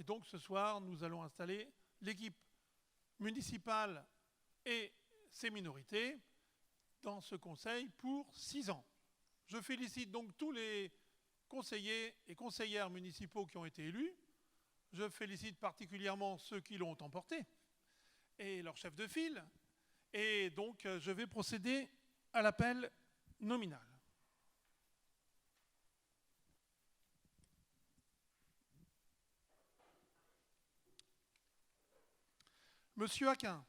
Et donc ce soir, nous allons installer l'équipe municipale et ses minorités dans ce conseil pour 6 ans. Je félicite donc tous les conseillers et conseillères municipaux qui ont été élus. Je félicite particulièrement ceux qui l'ont emporté et leur chef de file. Et donc, je vais procéder à l'appel nominal. Monsieur Aquin.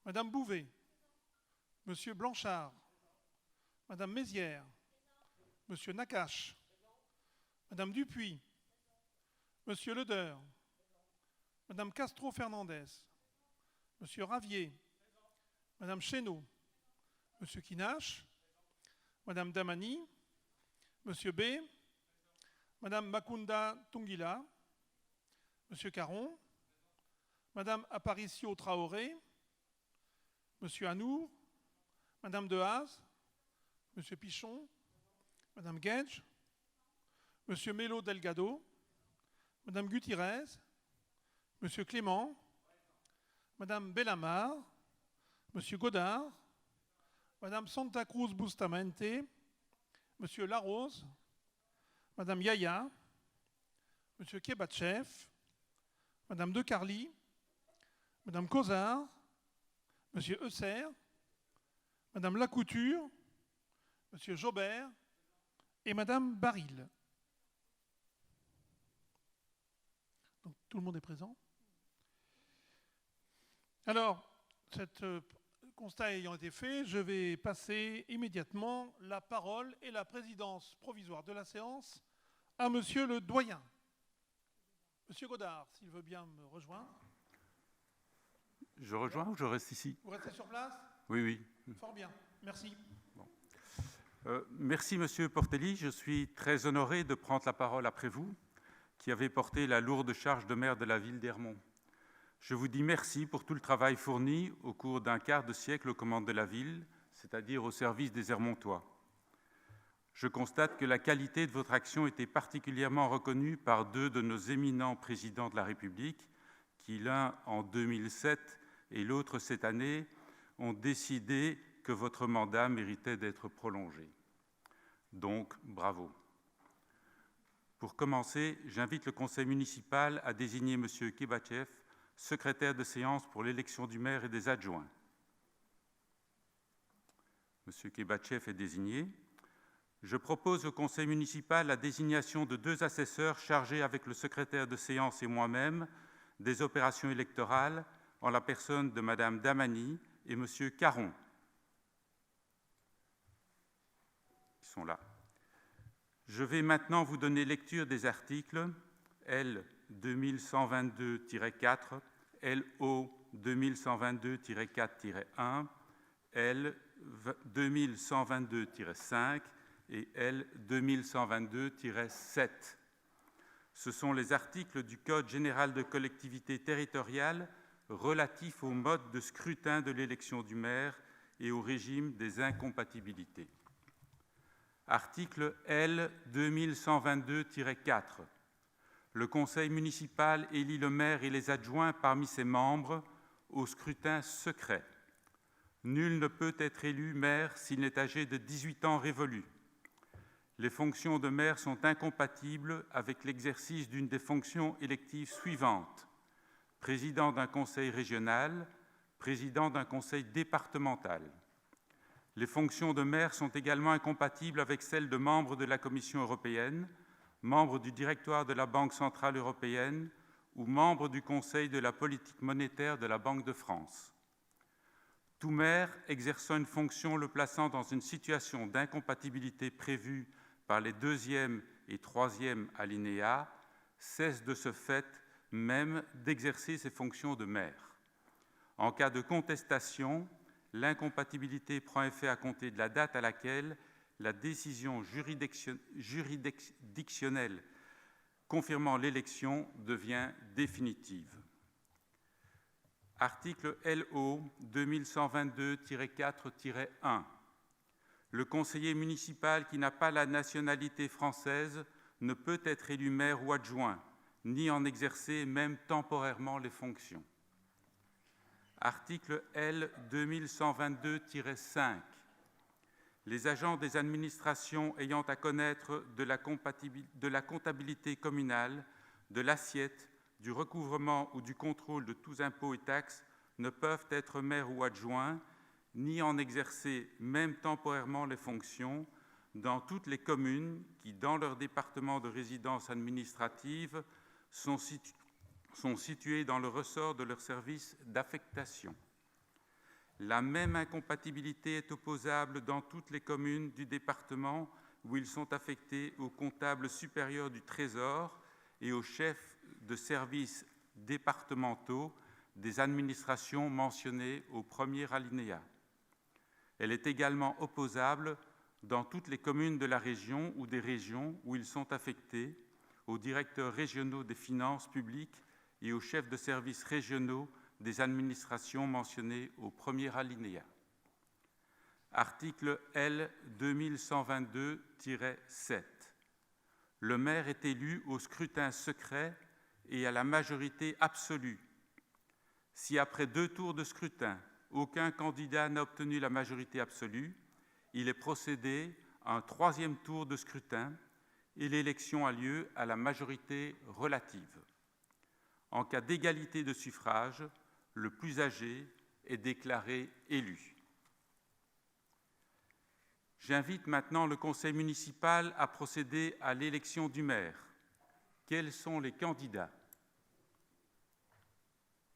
Madame Bouvet. Monsieur Blanchard. Madame Mézières. Monsieur Nakache. Madame Dupuis. Monsieur Leder. Madame Castro-Fernandez. Monsieur Ravier. Madame Chénaud. Monsieur Kinache. Madame Damani. Monsieur B. Madame Makunda Tungila. Monsieur Caron. Madame Aparicio Traoré. Monsieur Anour. Madame Dehaze. Monsieur Pichon. Madame Guedj. Monsieur Melo Delgado. Madame Gutiérrez. Monsieur Clément. Madame Bellamar. Monsieur Godard. Madame Santa Cruz Bustamante. Monsieur Larose. Madame Yaya. Monsieur Kebatchev. Madame De Carly. Madame Cozard. Monsieur Eusser. Madame Lacouture. Monsieur Jobert. Et Madame Baril. Donc, tout le monde est présent. Alors, ce constat ayant été fait, je vais passer immédiatement la parole et la présidence provisoire de la séance à Monsieur le doyen. Monsieur Godard, s'il veut bien me rejoindre. Je rejoins ou je reste ici? Vous restez sur place? Oui, oui. Fort bien, merci. Bon. Merci Monsieur Portelli, je suis très honoré de prendre la parole après vous, qui avez porté la lourde charge de maire de la ville d'Ermont. Je vous dis merci pour tout le travail fourni au cours d'un quart de siècle aux commandes de la ville, c'est-à-dire au service des Ermontois. Je constate que la qualité de votre action était particulièrement reconnue par 2 de nos éminents présidents de la République, qui l'un en 2007 et l'autre cette année ont décidé que votre mandat méritait d'être prolongé. Donc, bravo. Pour commencer, j'invite le conseil municipal à désigner M. Kebatchev, secrétaire de séance pour l'élection du maire et des adjoints. M. Kebatchev est désigné. Je propose au conseil municipal la désignation de 2 assesseurs chargés avec le secrétaire de séance et moi-même des opérations électorales en la personne de Mme Damani et M. Caron. Ils sont là. Je vais maintenant vous donner lecture des articles L 2122-4, LO 2122-4-1, L 2122-5 et L 2122-7. Ce sont les articles du Code général de collectivité territoriale relatifs au mode de scrutin de l'élection du maire et au régime des incompatibilités. Article L 2122-4. Le conseil municipal élit le maire et les adjoints parmi ses membres au scrutin secret. Nul ne peut être élu maire s'il n'est âgé de 18 ans révolus. Les fonctions de maire sont incompatibles avec l'exercice d'une des fonctions électives suivantes: président d'un conseil régional, président d'un conseil départemental. Les fonctions de maire sont également incompatibles avec celles de membre de la Commission européenne, membre du directoire de la Banque centrale européenne ou membre du Conseil de la politique monétaire de la Banque de France. Tout maire exerçant une fonction le plaçant dans une situation d'incompatibilité prévue par les 2e et 3e alinéas cesse de ce fait même d'exercer ses fonctions de maire. En cas de contestation, l'incompatibilité prend effet à compter de la date à laquelle la décision juridictionnelle confirmant l'élection devient définitive. Article LO 2122-4-1. Le conseiller municipal qui n'a pas la nationalité française ne peut être élu maire ou adjoint. ni en exercer même temporairement les fonctions. Article L. 2122-5. Les agents des administrations ayant à connaître de la comptabilité communale, de l'assiette, du recouvrement ou du contrôle de tous impôts et taxes ne peuvent être maires ou adjoints, ni en exercer même temporairement les fonctions, dans toutes les communes qui, dans leur département de résidence administrative, sont situées dans le ressort de leur service d'affectation. La même incompatibilité est opposable dans toutes les communes du département où ils sont affectés au comptable supérieur du Trésor et au chef de services départementaux des administrations mentionnées au premier alinéa. Elle est également opposable dans toutes les communes de la région ou des régions où ils sont affectés, aux directeurs régionaux des finances publiques et aux chefs de services régionaux des administrations mentionnées au premier alinéa. Article L. 2122-7. Le maire est élu au scrutin secret et à la majorité absolue. Si après 2 tours de scrutin, aucun candidat n'a obtenu la majorité absolue, il est procédé à un 3e tour de scrutin et l'élection a lieu à la majorité relative. En cas d'égalité de suffrage, le plus âgé est déclaré élu. J'invite maintenant le conseil municipal à procéder à l'élection du maire. Quels sont les candidats?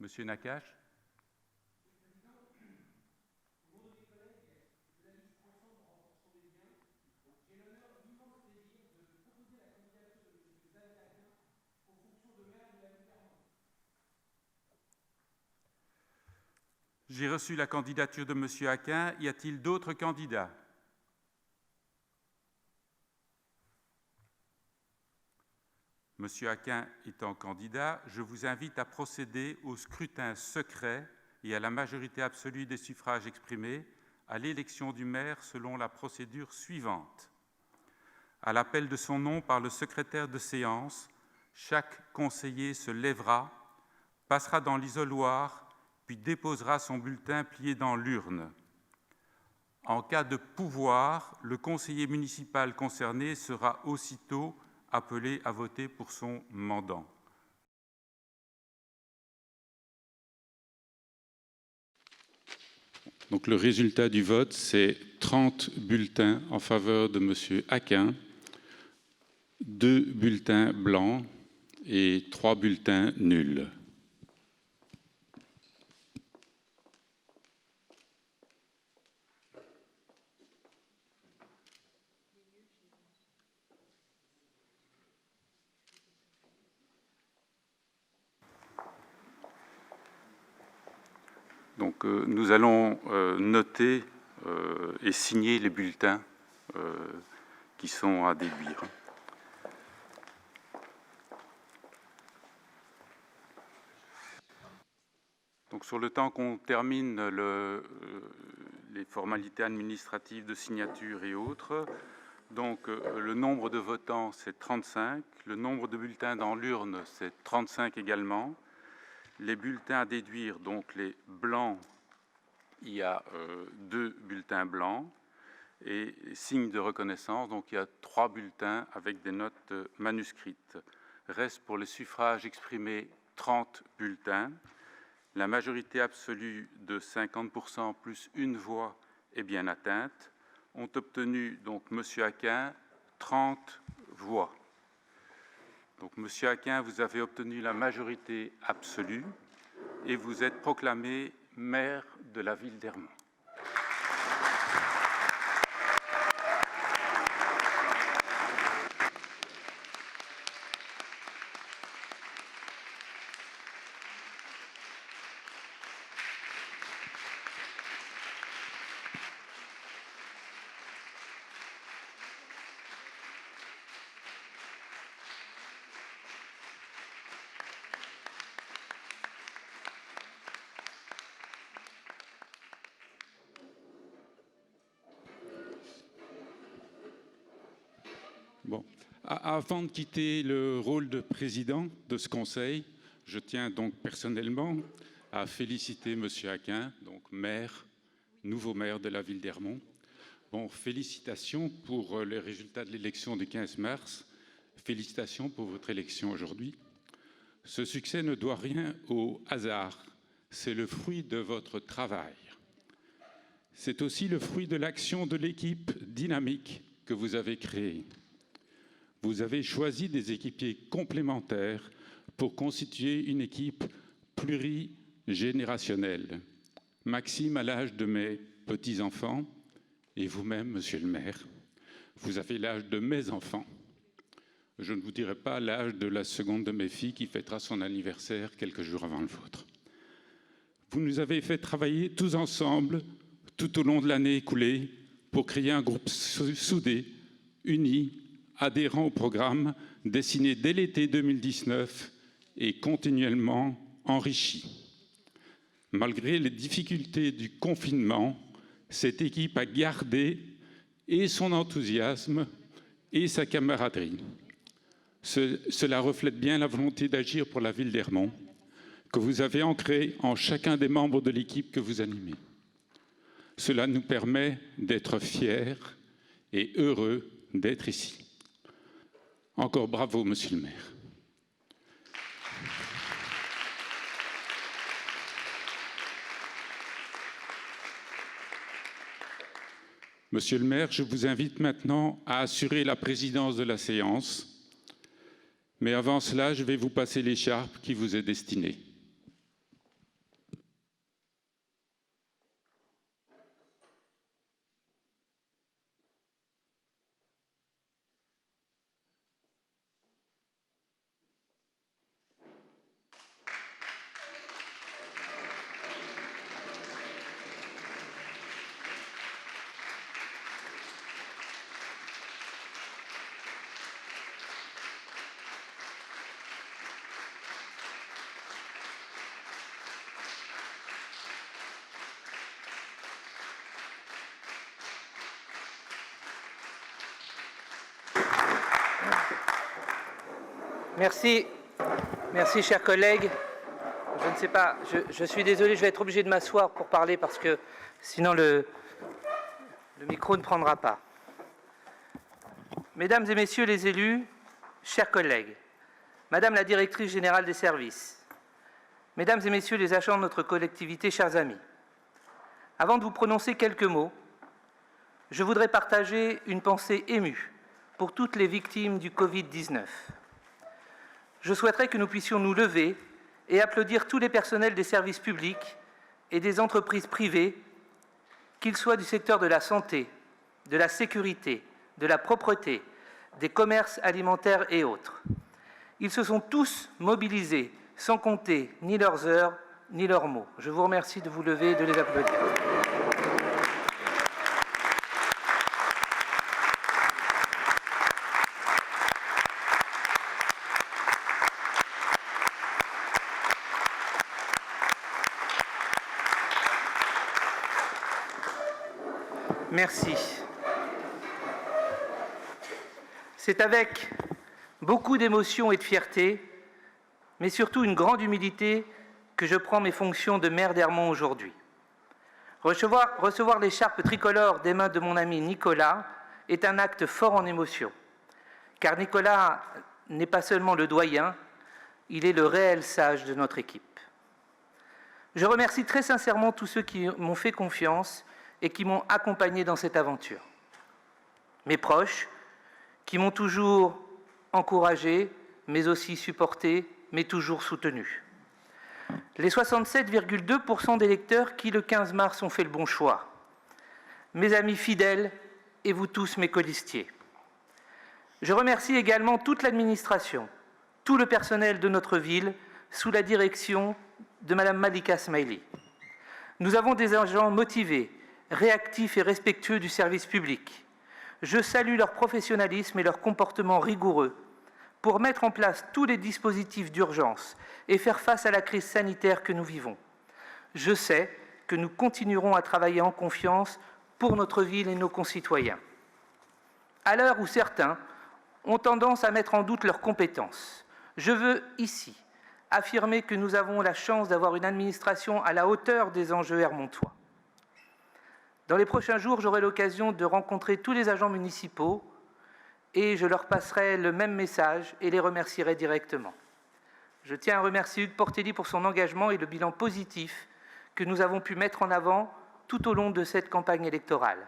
Monsieur Nakache. J'ai reçu la candidature de M. Aquin. Y a-t-il d'autres candidats? M. Aquin étant candidat, je vous invite à procéder au scrutin secret et à la majorité absolue des suffrages exprimés à l'élection du maire selon la procédure suivante. À l'appel de son nom par le secrétaire de séance, chaque conseiller se lèvera, passera dans l'isoloir, puis déposera son bulletin plié dans l'urne. En cas de pouvoir, le conseiller municipal concerné sera aussitôt appelé à voter pour son mandant. Donc le résultat du vote, c'est 30 bulletins en faveur de M. Aquin, 2 bulletins blancs et 3 bulletins nuls. Donc, nous allons noter et signer les bulletins qui sont à déduire. Donc, sur le temps qu'on termine les formalités administratives de signature et autres, donc le nombre de votants, c'est 35. Le nombre de bulletins dans l'urne, c'est 35 également. Les bulletins à déduire, donc les blancs, il y a 2 bulletins blancs et signe de reconnaissance, donc il y a 3 bulletins avec des notes manuscrites. Reste pour les suffrages exprimés 30 bulletins. La majorité absolue de 50% plus 1 voix est bien atteinte. Ont obtenu, donc, M. Aquin, 30 voix. Donc, M. Aquin, vous avez obtenu la majorité absolue et vous êtes proclamé maire de la ville d'Ermont. Bon, Avant de quitter le rôle de président de ce conseil, je tiens donc personnellement à féliciter M. Aquin, donc maire, nouveau maire de la ville d'Ermont. Bon, félicitations pour les résultats de l'élection du 15 mars. Félicitations pour votre élection aujourd'hui. Ce succès ne doit rien au hasard. C'est le fruit de votre travail. C'est aussi le fruit de l'action de l'équipe dynamique que vous avez créée. Vous avez choisi des équipiers complémentaires pour constituer une équipe plurigénérationnelle. Maxime à l'âge de mes petits-enfants et vous-même, monsieur le maire, vous avez l'âge de mes enfants. Je ne vous dirai pas l'âge de la seconde de mes filles qui fêtera son anniversaire quelques jours avant le vôtre. Vous nous avez fait travailler tous ensemble tout au long de l'année écoulée pour créer un groupe soudé, uni, adhérent au programme, dessiné dès l'été 2019 et continuellement enrichi. Malgré les difficultés du confinement, cette équipe a gardé et son enthousiasme et sa camaraderie. Cela reflète bien la volonté d'agir pour la ville d'Ermont que vous avez ancrée en chacun des membres de l'équipe que vous animez. Cela nous permet d'être fiers et heureux d'être ici. Encore bravo, monsieur le maire. Monsieur le maire, je vous invite maintenant à assurer la présidence de la séance. Mais avant cela, je vais vous passer l'écharpe qui vous est destinée. Merci. Merci, chers collègues. Je ne sais pas, je suis désolé, je vais être obligé de m'asseoir pour parler parce que sinon le micro ne prendra pas. Mesdames et messieurs les élus, chers collègues, Madame la directrice générale des services, Mesdames et messieurs les agents de notre collectivité, chers amis, avant de vous prononcer quelques mots, je voudrais partager une pensée émue pour toutes les victimes du Covid-19. Je souhaiterais que nous puissions nous lever et applaudir tous les personnels des services publics et des entreprises privées, qu'ils soient du secteur de la santé, de la sécurité, de la propreté, des commerces alimentaires et autres. Ils se sont tous mobilisés, sans compter ni leurs heures, ni leurs mots. Je vous remercie de vous lever et de les applaudir. Merci. C'est avec beaucoup d'émotion et de fierté, mais surtout une grande humilité, que je prends mes fonctions de maire d'Ermont aujourd'hui. Recevoir l'écharpe tricolore des mains de mon ami Nicolas est un acte fort en émotion, car Nicolas n'est pas seulement le doyen, il est le réel sage de notre équipe. Je remercie très sincèrement tous ceux qui m'ont fait confiance et qui m'ont accompagné dans cette aventure. Mes proches, qui m'ont toujours encouragé, mais aussi supporté, mais toujours soutenu. Les 67,2% d'électeurs qui, le 15 mars, ont fait le bon choix. Mes amis fidèles et vous tous, mes colistiers. Je remercie également toute l'administration, tout le personnel de notre ville, sous la direction de Madame Malika Smaili. Nous avons des agents motivés, réactifs et respectueux du service public. Je salue leur professionnalisme et leur comportement rigoureux pour mettre en place tous les dispositifs d'urgence et faire face à la crise sanitaire que nous vivons. Je sais que nous continuerons à travailler en confiance pour notre ville et nos concitoyens. À l'heure où certains ont tendance à mettre en doute leurs compétences. Je veux ici affirmer que nous avons la chance d'avoir une administration à la hauteur des enjeux hermontois. Dans les prochains jours, j'aurai l'occasion de rencontrer tous les agents municipaux et je leur passerai le même message et les remercierai directement. Je tiens à remercier Hugues Portelli pour son engagement et le bilan positif que nous avons pu mettre en avant tout au long de cette campagne électorale.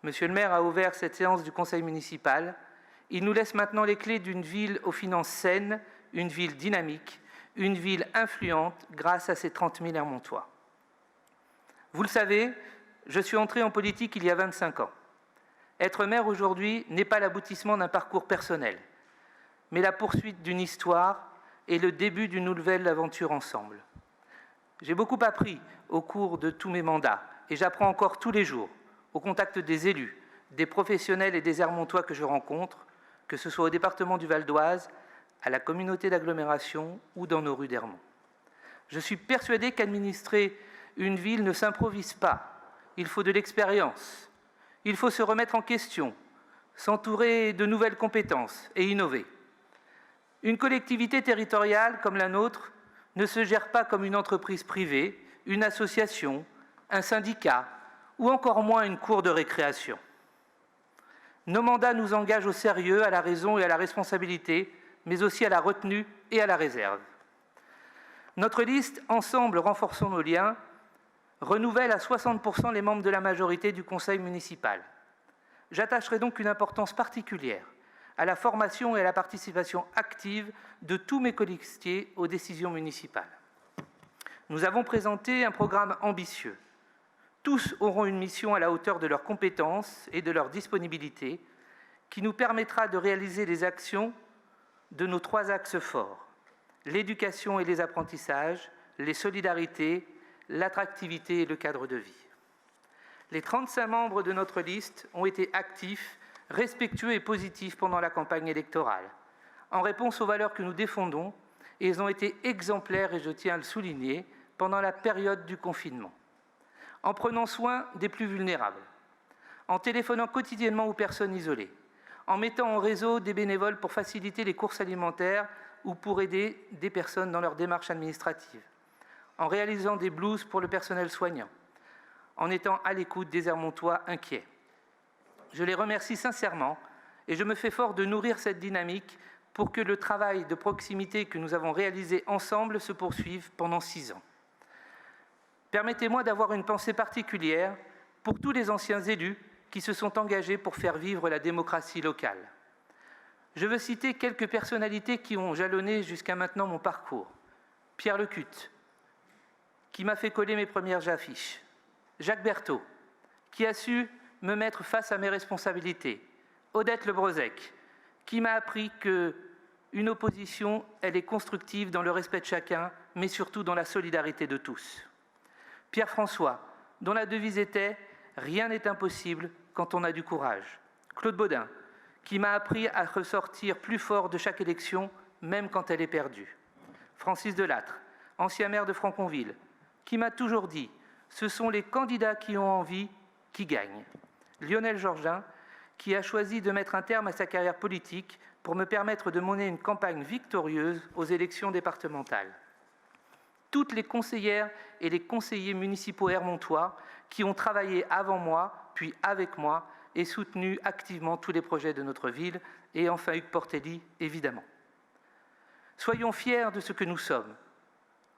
Monsieur le maire a ouvert cette séance du conseil municipal. Il nous laisse maintenant les clés d'une ville aux finances saines, une ville dynamique, une ville influente grâce à ses 30 000 Hermontois. Vous le savez, je suis entré en politique il y a 25 ans. Être maire aujourd'hui n'est pas l'aboutissement d'un parcours personnel, mais la poursuite d'une histoire et le début d'une nouvelle aventure ensemble. J'ai beaucoup appris au cours de tous mes mandats et j'apprends encore tous les jours au contact des élus, des professionnels et des Hermontois que je rencontre, que ce soit au département du Val d'Oise, à la communauté d'agglomération ou dans nos rues d'Hermont. Je suis persuadé qu'administrer une ville ne s'improvise pas. Il faut de l'expérience. Il faut se remettre en question, s'entourer de nouvelles compétences et innover. Une collectivité territoriale comme la nôtre ne se gère pas comme une entreprise privée, une association, un syndicat ou encore moins une cour de récréation. Nos mandats nous engagent au sérieux, à la raison et à la responsabilité, mais aussi à la retenue et à la réserve. Notre liste « Ensemble, renforçons nos liens » renouvelle à 60% les membres de la majorité du conseil municipal. J'attacherai donc une importance particulière à la formation et à la participation active de tous mes colistiers aux décisions municipales. Nous avons présenté un programme ambitieux. Tous auront une mission à la hauteur de leurs compétences et de leur disponibilité qui nous permettra de réaliser les actions de nos 3 axes forts, l'éducation et les apprentissages, les solidarités, l'attractivité et le cadre de vie. Les 35 membres de notre liste ont été actifs, respectueux et positifs pendant la campagne électorale, en réponse aux valeurs que nous défendons, et ils ont été exemplaires, et je tiens à le souligner, pendant la période du confinement, en prenant soin des plus vulnérables, en téléphonant quotidiennement aux personnes isolées, en mettant en réseau des bénévoles pour faciliter les courses alimentaires ou pour aider des personnes dans leurs démarches administratives, en réalisant des blouses pour le personnel soignant, en étant à l'écoute des Hermontois inquiets. Je les remercie sincèrement et je me fais fort de nourrir cette dynamique pour que le travail de proximité que nous avons réalisé ensemble se poursuive pendant 6 ans. Permettez-moi d'avoir une pensée particulière pour tous les anciens élus qui se sont engagés pour faire vivre la démocratie locale. Je veux citer quelques personnalités qui ont jalonné jusqu'à maintenant mon parcours. Pierre Lecutte, qui m'a fait coller mes premières affiches. Jacques Berthaud, qui a su me mettre face à mes responsabilités. Odette Lebrozec, qui m'a appris qu'une opposition, elle est constructive dans le respect de chacun, mais surtout dans la solidarité de tous. Pierre François, dont la devise était « Rien n'est impossible quand on a du courage ». Claude Baudin, qui m'a appris à ressortir plus fort de chaque élection, même quand elle est perdue. Francis Delattre, ancien maire de Franconville, qui m'a toujours dit « Ce sont les candidats qui ont envie qui gagnent ». Lionel Georgin, qui a choisi de mettre un terme à sa carrière politique pour me permettre de mener une campagne victorieuse aux élections départementales. Toutes les conseillères et les conseillers municipaux hermontois qui ont travaillé avant moi, puis avec moi, et soutenu activement tous les projets de notre ville, et enfin Hugues Portelli, évidemment. Soyons fiers de ce que nous sommes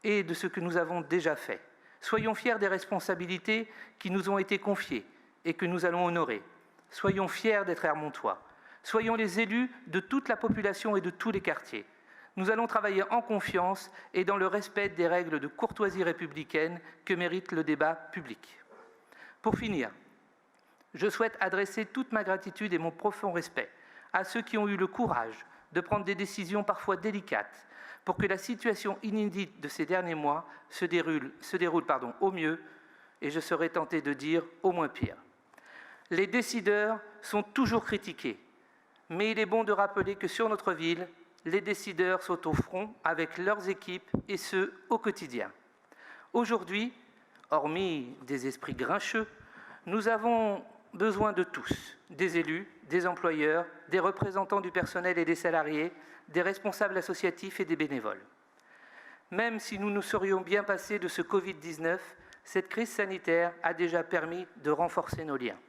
et de ce que nous avons déjà fait. Soyons fiers des responsabilités qui nous ont été confiées et que nous allons honorer. Soyons fiers d'être Hermontois. Soyons les élus de toute la population et de tous les quartiers. Nous allons travailler en confiance et dans le respect des règles de courtoisie républicaine que mérite le débat public. Pour finir, je souhaite adresser toute ma gratitude et mon profond respect à ceux qui ont eu le courage de prendre des décisions parfois délicates pour que la situation inédite de ces derniers mois se déroule au mieux, et je serais tenté de dire au moins pire. Les décideurs sont toujours critiqués, mais il est bon de rappeler que sur notre ville, les décideurs sont au front avec leurs équipes et ce, au quotidien. Aujourd'hui, hormis des esprits grincheux, nous avons besoin de tous, des élus, des employeurs, des représentants du personnel et des salariés, des responsables associatifs et des bénévoles. Même si nous nous serions bien passés de ce Covid-19, cette crise sanitaire a déjà permis de renforcer nos liens.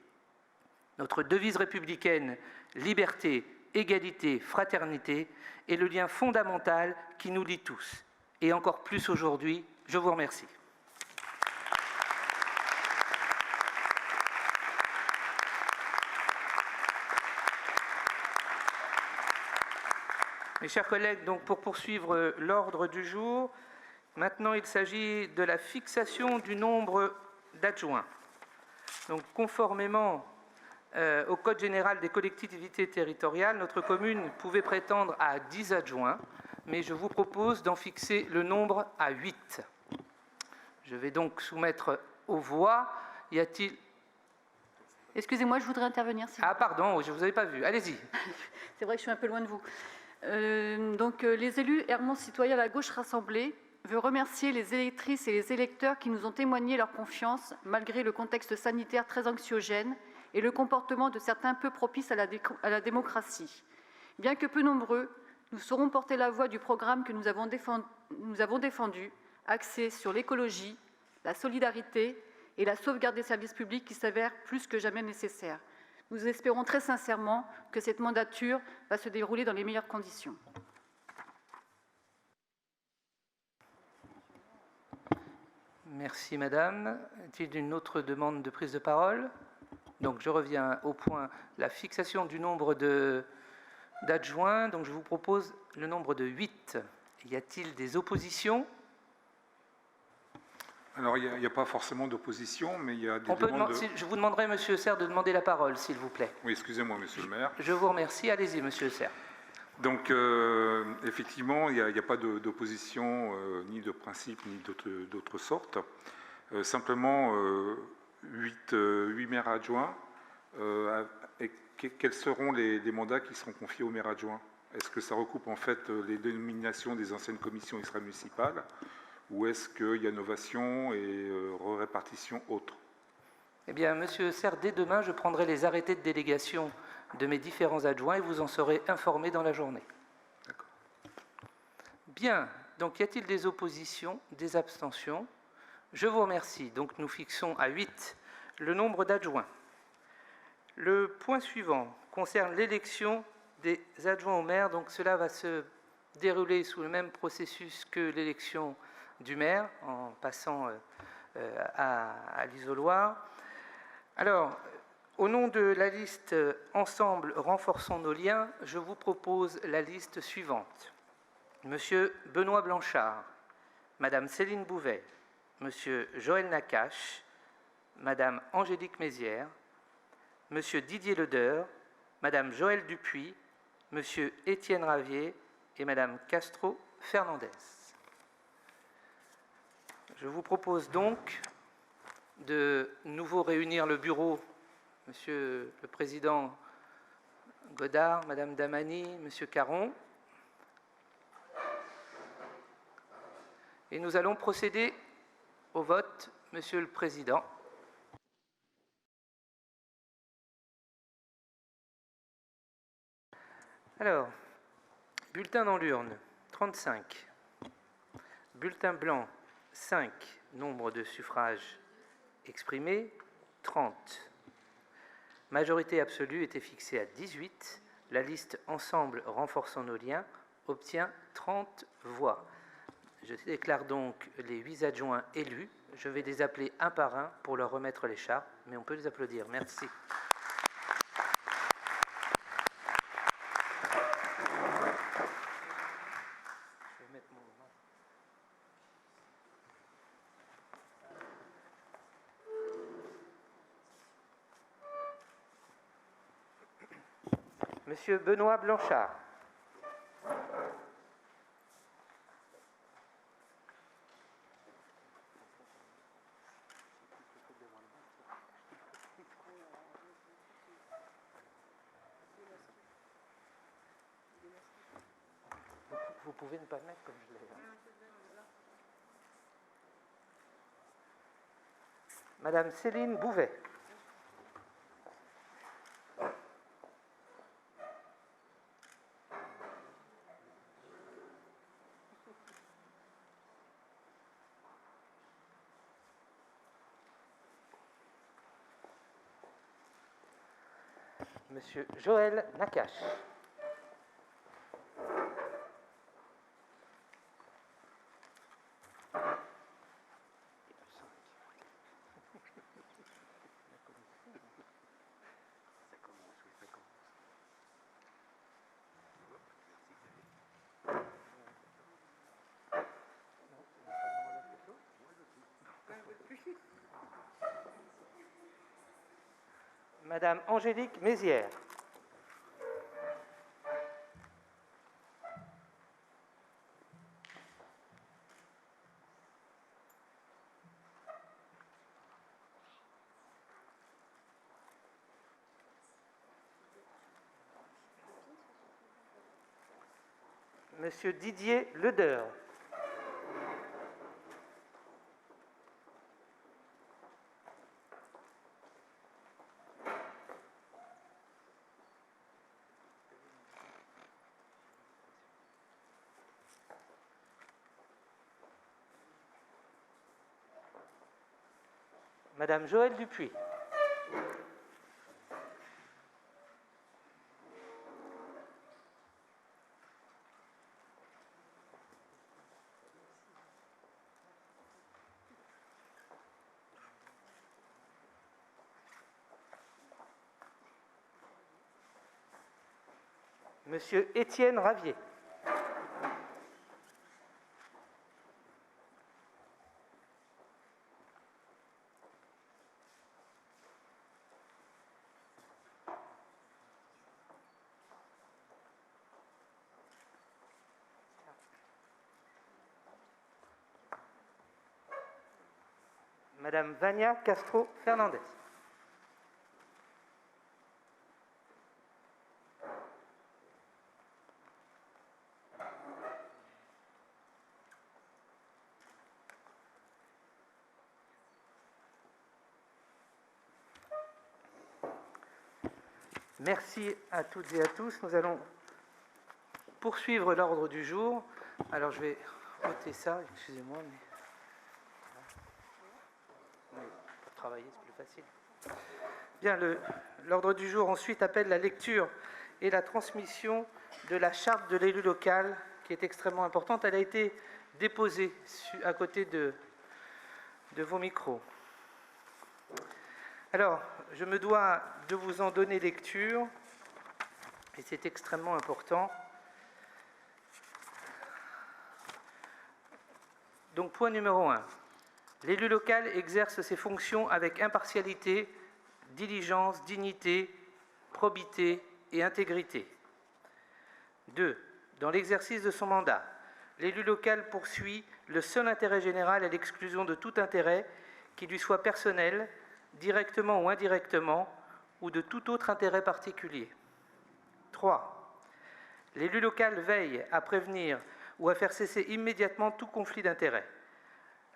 Notre devise républicaine « Liberté, égalité, fraternité » est le lien fondamental qui nous lie tous. Et encore plus aujourd'hui, je vous remercie. Mes chers collègues, donc pour poursuivre l'ordre du jour, maintenant il s'agit de la fixation du nombre d'adjoints. Donc conformément au Code général des collectivités territoriales, notre commune pouvait prétendre à 10 adjoints, mais je vous propose d'en fixer le nombre à 8. Je vais donc soumettre aux voix. Y a-t-il... Excusez-moi, je voudrais intervenir. Ah pardon, je ne vous avais pas vu. Allez-y. C'est vrai que je suis un peu loin de vous. Les élus Ermont Citoyen La Gauche Rassemblée veut remercier les électrices et les électeurs qui nous ont témoigné leur confiance malgré le contexte sanitaire très anxiogène et le comportement de certains peu propices à la démocratie. Bien que peu nombreux, nous saurons porter la voix du programme que nous avons défendu, axé sur l'écologie, la solidarité et la sauvegarde des services publics qui s'avèrent plus que jamais nécessaires. Nous espérons très sincèrement que cette mandature va se dérouler dans les meilleures conditions. Merci Madame. Est-il une autre demande de prise de parole? Donc je reviens au point, la fixation du nombre d'adjoints. Donc je vous propose le nombre de 8. Y a-t-il des oppositions? Alors, il n'y a pas forcément d'opposition, mais il y a des demandes... Je vous demanderai, Monsieur Serre, de demander la parole, s'il vous plaît. Oui, excusez-moi, Monsieur le maire. Je vous remercie. Allez-y, Monsieur Serre. Donc, effectivement, il n'y a pas d'opposition, ni de principe, ni d'autre sorte. Simplement, 8 maires adjoints. Et quels seront les mandats qui seront confiés aux maires adjoints? Est-ce que ça recoupe, en fait, les dénominations des anciennes commissions extra-municipales? Ou est-ce qu'il y a innovation et répartition autre? Eh bien, Monsieur Serre, dès demain, je prendrai les arrêtés de délégation de mes différents adjoints et vous en serez informés dans la journée. D'accord. Bien. Donc, y a-t-il des oppositions, des abstentions? Je vous remercie. Donc, nous fixons à 8 le nombre d'adjoints. Le point suivant concerne l'élection des adjoints au maire. Donc, cela va se dérouler sous le même processus que l'élection du maire, en passant à l'isoloir. Alors, au nom de la liste « Ensemble, renforçons nos liens », je vous propose la liste suivante. Monsieur Benoît Blanchard, Madame Céline Bouvet, Monsieur Joël Nakache, Madame Angélique Mézières, Monsieur Didier Ledeur, Madame Joëlle Dupuis, Monsieur Étienne Ravier et Madame Castro Fernandez. Je vous propose donc de nouveau réunir le bureau, Monsieur le Président Godard, Madame Damani, Monsieur Caron. Et nous allons procéder au vote, Monsieur le Président. Alors, bulletin dans l'urne, 35. Bulletin blanc, 5. Nombre de suffrages exprimés, 30. Majorité absolue était fixée à 18. La liste « Ensemble, renforçons nos liens » obtient 30 voix. Je déclare donc les 8 adjoints élus. Je vais les appeler un par un pour leur remettre l'écharpe, mais on peut les applaudir. Merci. Monsieur Benoît Blanchard. Vous pouvez ne pas le mettre comme je l'ai. Madame Céline Bouvet. Monsieur Joël Nakache. Madame Angélique Mézières. Monsieur Didier Leder. Madame Joëlle Dupuis. Monsieur Étienne Ravier. Madame Vania Castro Fernandez. Merci à toutes et à tous. Nous allons poursuivre l'ordre du jour. Alors je vais ôter ça, excusez-moi, mais pour travailler c'est plus facile. Bien, l'ordre du jour ensuite appelle la lecture et la transmission de la charte de l'élu local, qui est extrêmement importante. Elle a été déposée à côté de vos micros. Alors, je me dois de vous en donner lecture, et c'est extrêmement important. Donc, point numéro 1. L'élu local exerce ses fonctions avec impartialité, diligence, dignité, probité et intégrité. 2. Dans l'exercice de son mandat, l'élu local poursuit le seul intérêt général à l'exclusion de tout intérêt qui lui soit personnel, directement ou indirectement, ou de tout autre intérêt particulier. 3. L'élu local veille à prévenir ou à faire cesser immédiatement tout conflit d'intérêts.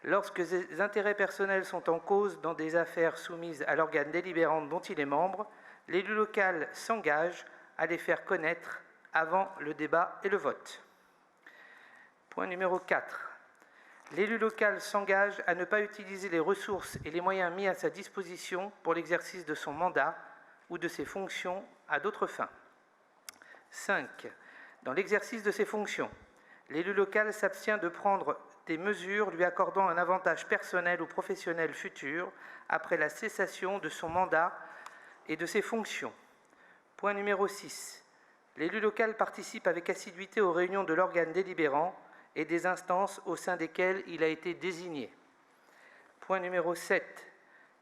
Lorsque ces intérêts personnels sont en cause dans des affaires soumises à l'organe délibérant dont il est membre, l'élu local s'engage à les faire connaître avant le débat et le vote. Point numéro 4. L'élu local s'engage à ne pas utiliser les ressources et les moyens mis à sa disposition pour l'exercice de son mandat ou de ses fonctions à d'autres fins. 5. Dans l'exercice de ses fonctions, l'élu local s'abstient de prendre des mesures lui accordant un avantage personnel ou professionnel futur après la cessation de son mandat et de ses fonctions. Point numéro 6. L'élu local participe avec assiduité aux réunions de l'organe délibérant et des instances au sein desquelles il a été désigné. Point numéro 7.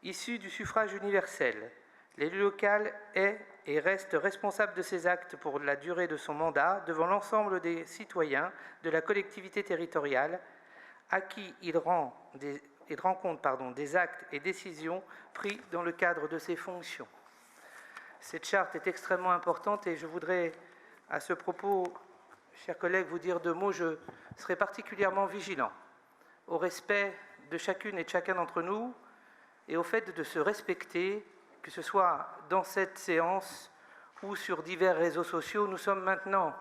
Issu du suffrage universel, l'élu local est et reste responsable de ses actes pour la durée de son mandat devant l'ensemble des citoyens de la collectivité territoriale à qui il rend compte des actes et décisions pris dans le cadre de ses fonctions. Cette charte est extrêmement importante et je voudrais, à ce propos, chers collègues, vous dire deux mots. Je serai particulièrement vigilant au respect de chacune et de chacun d'entre nous et au fait de se respecter, que ce soit dans cette séance ou sur divers réseaux sociaux. Nous sommes maintenant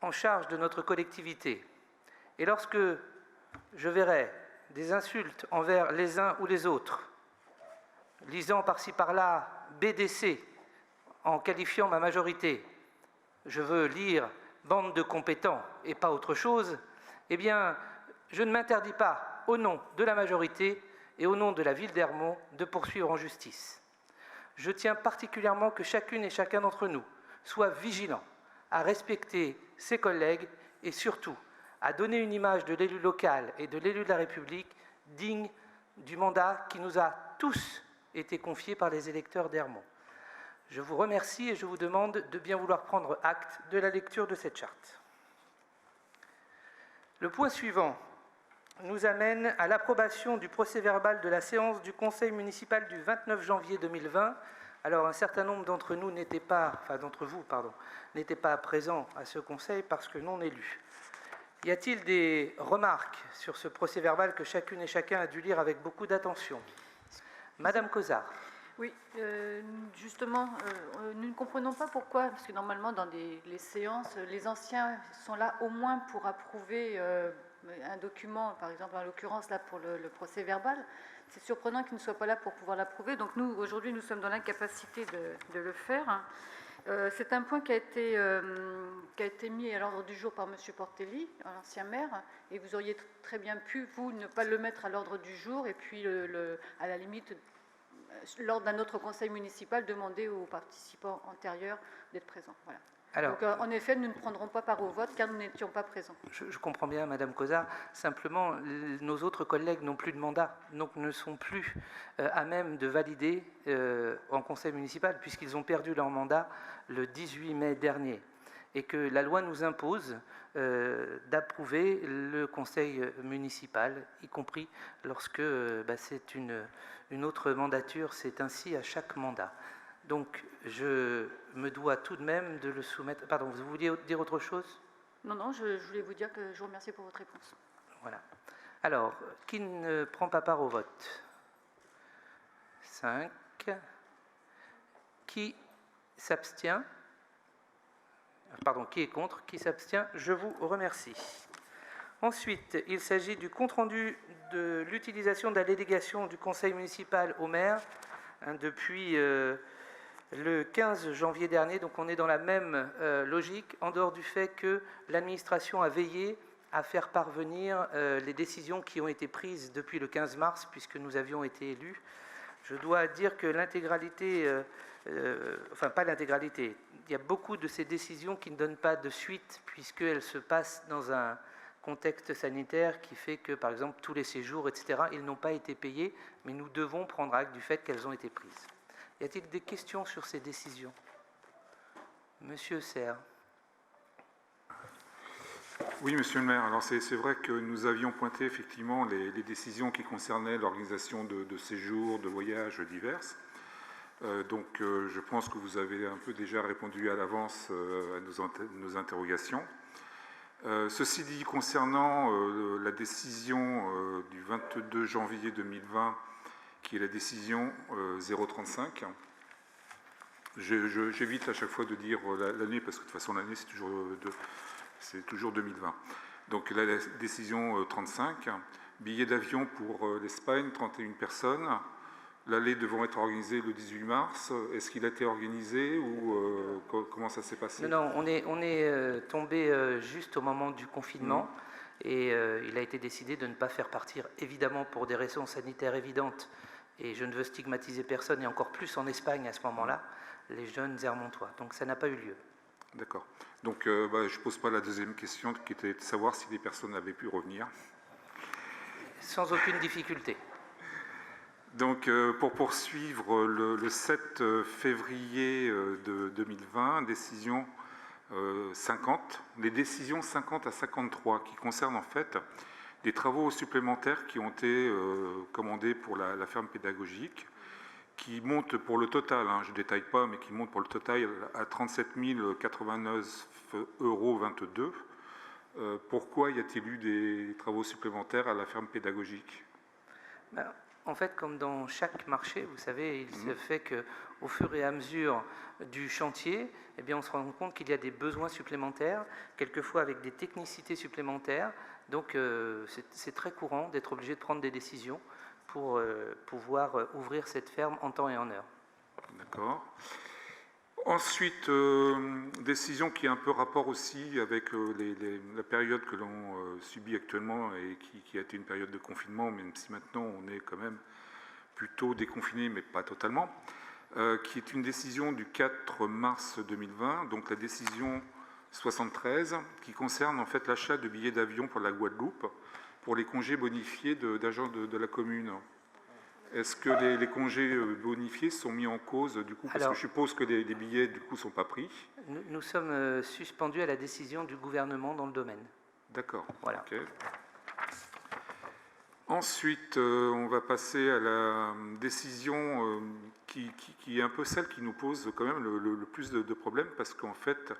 en charge de notre collectivité. Et lorsque je verrai des insultes envers les uns ou les autres, lisant par-ci par-là BDC en qualifiant ma majorité, je veux lire bande de compétents et pas autre chose, eh bien, je ne m'interdis pas, au nom de la majorité et au nom de la ville d'Ermont, de poursuivre en justice. Je tiens particulièrement que chacune et chacun d'entre nous soit vigilant à respecter ses collègues et surtout à donner une image de l'élu local et de l'élu de la République digne du mandat qui nous a tous été confié par les électeurs d'Ermont. Je vous remercie et je vous demande de bien vouloir prendre acte de la lecture de cette charte. Le point suivant nous amène à l'approbation du procès-verbal de la séance du Conseil municipal du 29 janvier 2020. Alors, un certain nombre d'entre nous n'étaient pas, enfin d'entre vous, pardon, n'étaient pas présents à ce Conseil parce que non élus. Y a-t-il des remarques sur ce procès-verbal que chacune et chacun a dû lire avec beaucoup d'attention? Madame Cozard. Oui, justement, nous ne comprenons pas pourquoi, parce que normalement, dans les séances, les anciens sont là au moins pour approuver un document, par exemple, en l'occurrence, là, pour le procès-verbal. C'est surprenant qu'ils ne soient pas là pour pouvoir l'approuver. Donc, nous, aujourd'hui, nous sommes dans l'incapacité de le faire. C'est un point qui a été mis à l'ordre du jour par M. Portelli, l'ancien maire, et vous auriez très bien pu, vous, ne pas le mettre à l'ordre du jour, et puis, à la limite, lors d'un autre conseil municipal, demander aux participants antérieurs d'être présents. Voilà. Alors, donc, en effet, nous ne prendrons pas part au vote car nous n'étions pas présents. Je comprends bien, Madame Cozard. Simplement, nos autres collègues n'ont plus de mandat, donc ne sont plus à même de valider en conseil municipal, puisqu'ils ont perdu leur mandat le 18 mai dernier, et que la loi nous impose d'approuver le conseil municipal, y compris lorsque c'est une autre mandature, c'est ainsi à chaque mandat. Donc, je me dois tout de même de le soumettre. Pardon, vous vouliez dire autre chose? Non, je voulais vous dire que je vous remercie pour votre réponse. Voilà. Alors, qui ne prend pas part au vote? 5. Qui s'abstient? Pardon, qui est contre? Qui s'abstient? Je vous remercie. Ensuite, il s'agit du compte-rendu de l'utilisation de la délégation du conseil municipal au maire depuis le 15 janvier dernier. Donc on est dans la même logique, en dehors du fait que l'administration a veillé à faire parvenir les décisions qui ont été prises depuis le 15 mars, puisque nous avions été élus. Je dois dire que l'intégralité, enfin pas l'intégralité, il y a beaucoup de ces décisions qui ne donnent pas de suite, puisqu'elles se passent dans un contexte sanitaire qui fait que, par exemple, tous les séjours, etc., ils n'ont pas été payés, mais nous devons prendre acte du fait qu'elles ont été prises. Y a-t-il des questions sur ces décisions? Monsieur Serre. Oui, monsieur le maire. Alors, c'est vrai que nous avions pointé effectivement les décisions qui concernaient l'organisation de séjours, de voyages divers. Donc, je pense que vous avez un peu déjà répondu à l'avance à nos interrogations. Ceci dit, concernant la décision du 22 janvier 2020, qui est la décision 035, j'évite à chaque fois de dire l'année, parce que de toute façon l'année c'est toujours 2020. Donc la décision 35, billets d'avion pour l'Espagne, 31 personnes. L'aller devant être organisé le 18 mars. Est-ce qu'il a été organisé ou comment ça s'est passé? Non, on est tombé juste au moment du confinement et il a été décidé de ne pas faire partir, évidemment pour des raisons sanitaires évidentes, et je ne veux stigmatiser personne, et encore plus en Espagne à ce moment-là, les jeunes Hermontois. Donc ça n'a pas eu lieu. D'accord. Donc je ne pose pas la deuxième question qui était de savoir si les personnes avaient pu revenir. Sans aucune difficulté. Donc, pour poursuivre, le 7 février de 2020, décision 50, les décisions 50 à 53 qui concernent en fait des travaux supplémentaires qui ont été commandés pour la ferme pédagogique, qui montent pour le total, je ne détaille pas, mais qui montent pour le total à 37 089,22 €. Pourquoi y a-t-il eu des travaux supplémentaires à la ferme pédagogique? En fait, comme dans chaque marché, vous savez, il se fait qu'au fur et à mesure du chantier, eh bien, on se rend compte qu'il y a des besoins supplémentaires, quelquefois avec des technicités supplémentaires. Donc, c'est très courant d'être obligé de prendre des décisions pour pouvoir ouvrir cette ferme en temps et en heure. D'accord. Ensuite, décision qui a un peu rapport aussi avec la période que l'on subit actuellement et qui a été une période de confinement, même si maintenant on est quand même plutôt déconfiné, mais pas totalement, qui est une décision du 4 mars 2020, donc la décision 73, qui concerne en fait l'achat de billets d'avion pour la Guadeloupe, pour les congés bonifiés d'agents de la commune. Est-ce que les congés bonifiés sont mis en cause du coup? Parce que je suppose que les billets du coup ne sont pas pris. Nous sommes suspendus à la décision du gouvernement dans le domaine. D'accord. Voilà. Okay. Ensuite, on va passer à la décision qui est un peu celle qui nous pose quand même le plus de problèmes, parce qu'en fait,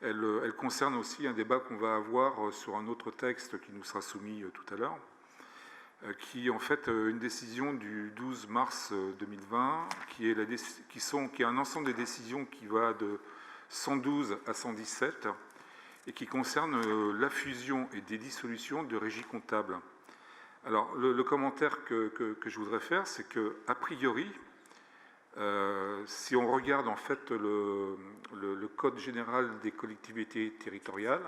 elle concerne aussi un débat qu'on va avoir sur un autre texte qui nous sera soumis tout à l'heure, qui est en fait une décision du 12 mars 2020, qui est un ensemble de décisions qui va de 112 à 117 et qui concerne la fusion et des dissolutions de régies comptables. Alors, le commentaire que je voudrais faire, c'est que, a priori, si on regarde en fait le Code général des collectivités territoriales,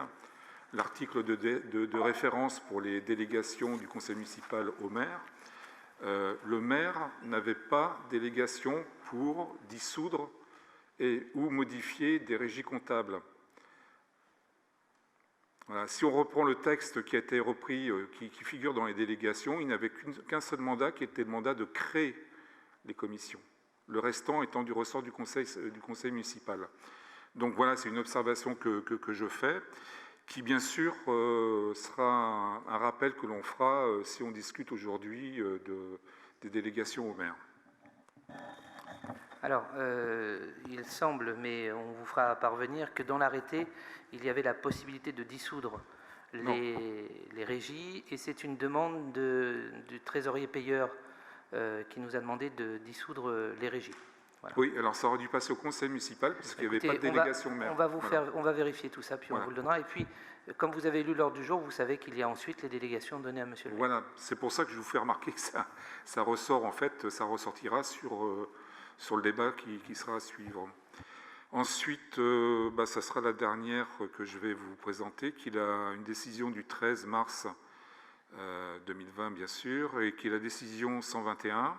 l'article de référence pour les délégations du conseil municipal au maire, le maire n'avait pas délégation pour dissoudre ou modifier des régies comptables. Voilà. Si on reprend le texte qui a été repris, qui figure dans les délégations, il n'avait qu'un seul mandat, qui était le mandat de créer les commissions. Le restant étant du ressort du conseil municipal. Donc voilà, c'est une observation que je fais, qui bien sûr sera un rappel que l'on fera si on discute aujourd'hui des délégations au maire. Alors, il semble, mais on vous fera parvenir, que dans l'arrêté, il y avait la possibilité de dissoudre les régies, et c'est une demande du trésorier payeur qui nous a demandé de dissoudre les régies. Voilà. Oui, alors ça aurait dû passer au conseil municipal, puisqu'il n'y avait pas de délégation maire. On va vérifier tout ça, puis on vous le donnera. Et puis, comme vous avez lu l'ordre du jour, vous savez qu'il y a ensuite les délégations données à monsieur le maire. Voilà, c'est pour ça que je vous fais remarquer que ça ressort, en fait, ça ressortira sur le débat qui sera à suivre. Ensuite, ça sera la dernière que je vais vous présenter, qui est une décision du 13 mars 2020, bien sûr, et qui est la décision 121,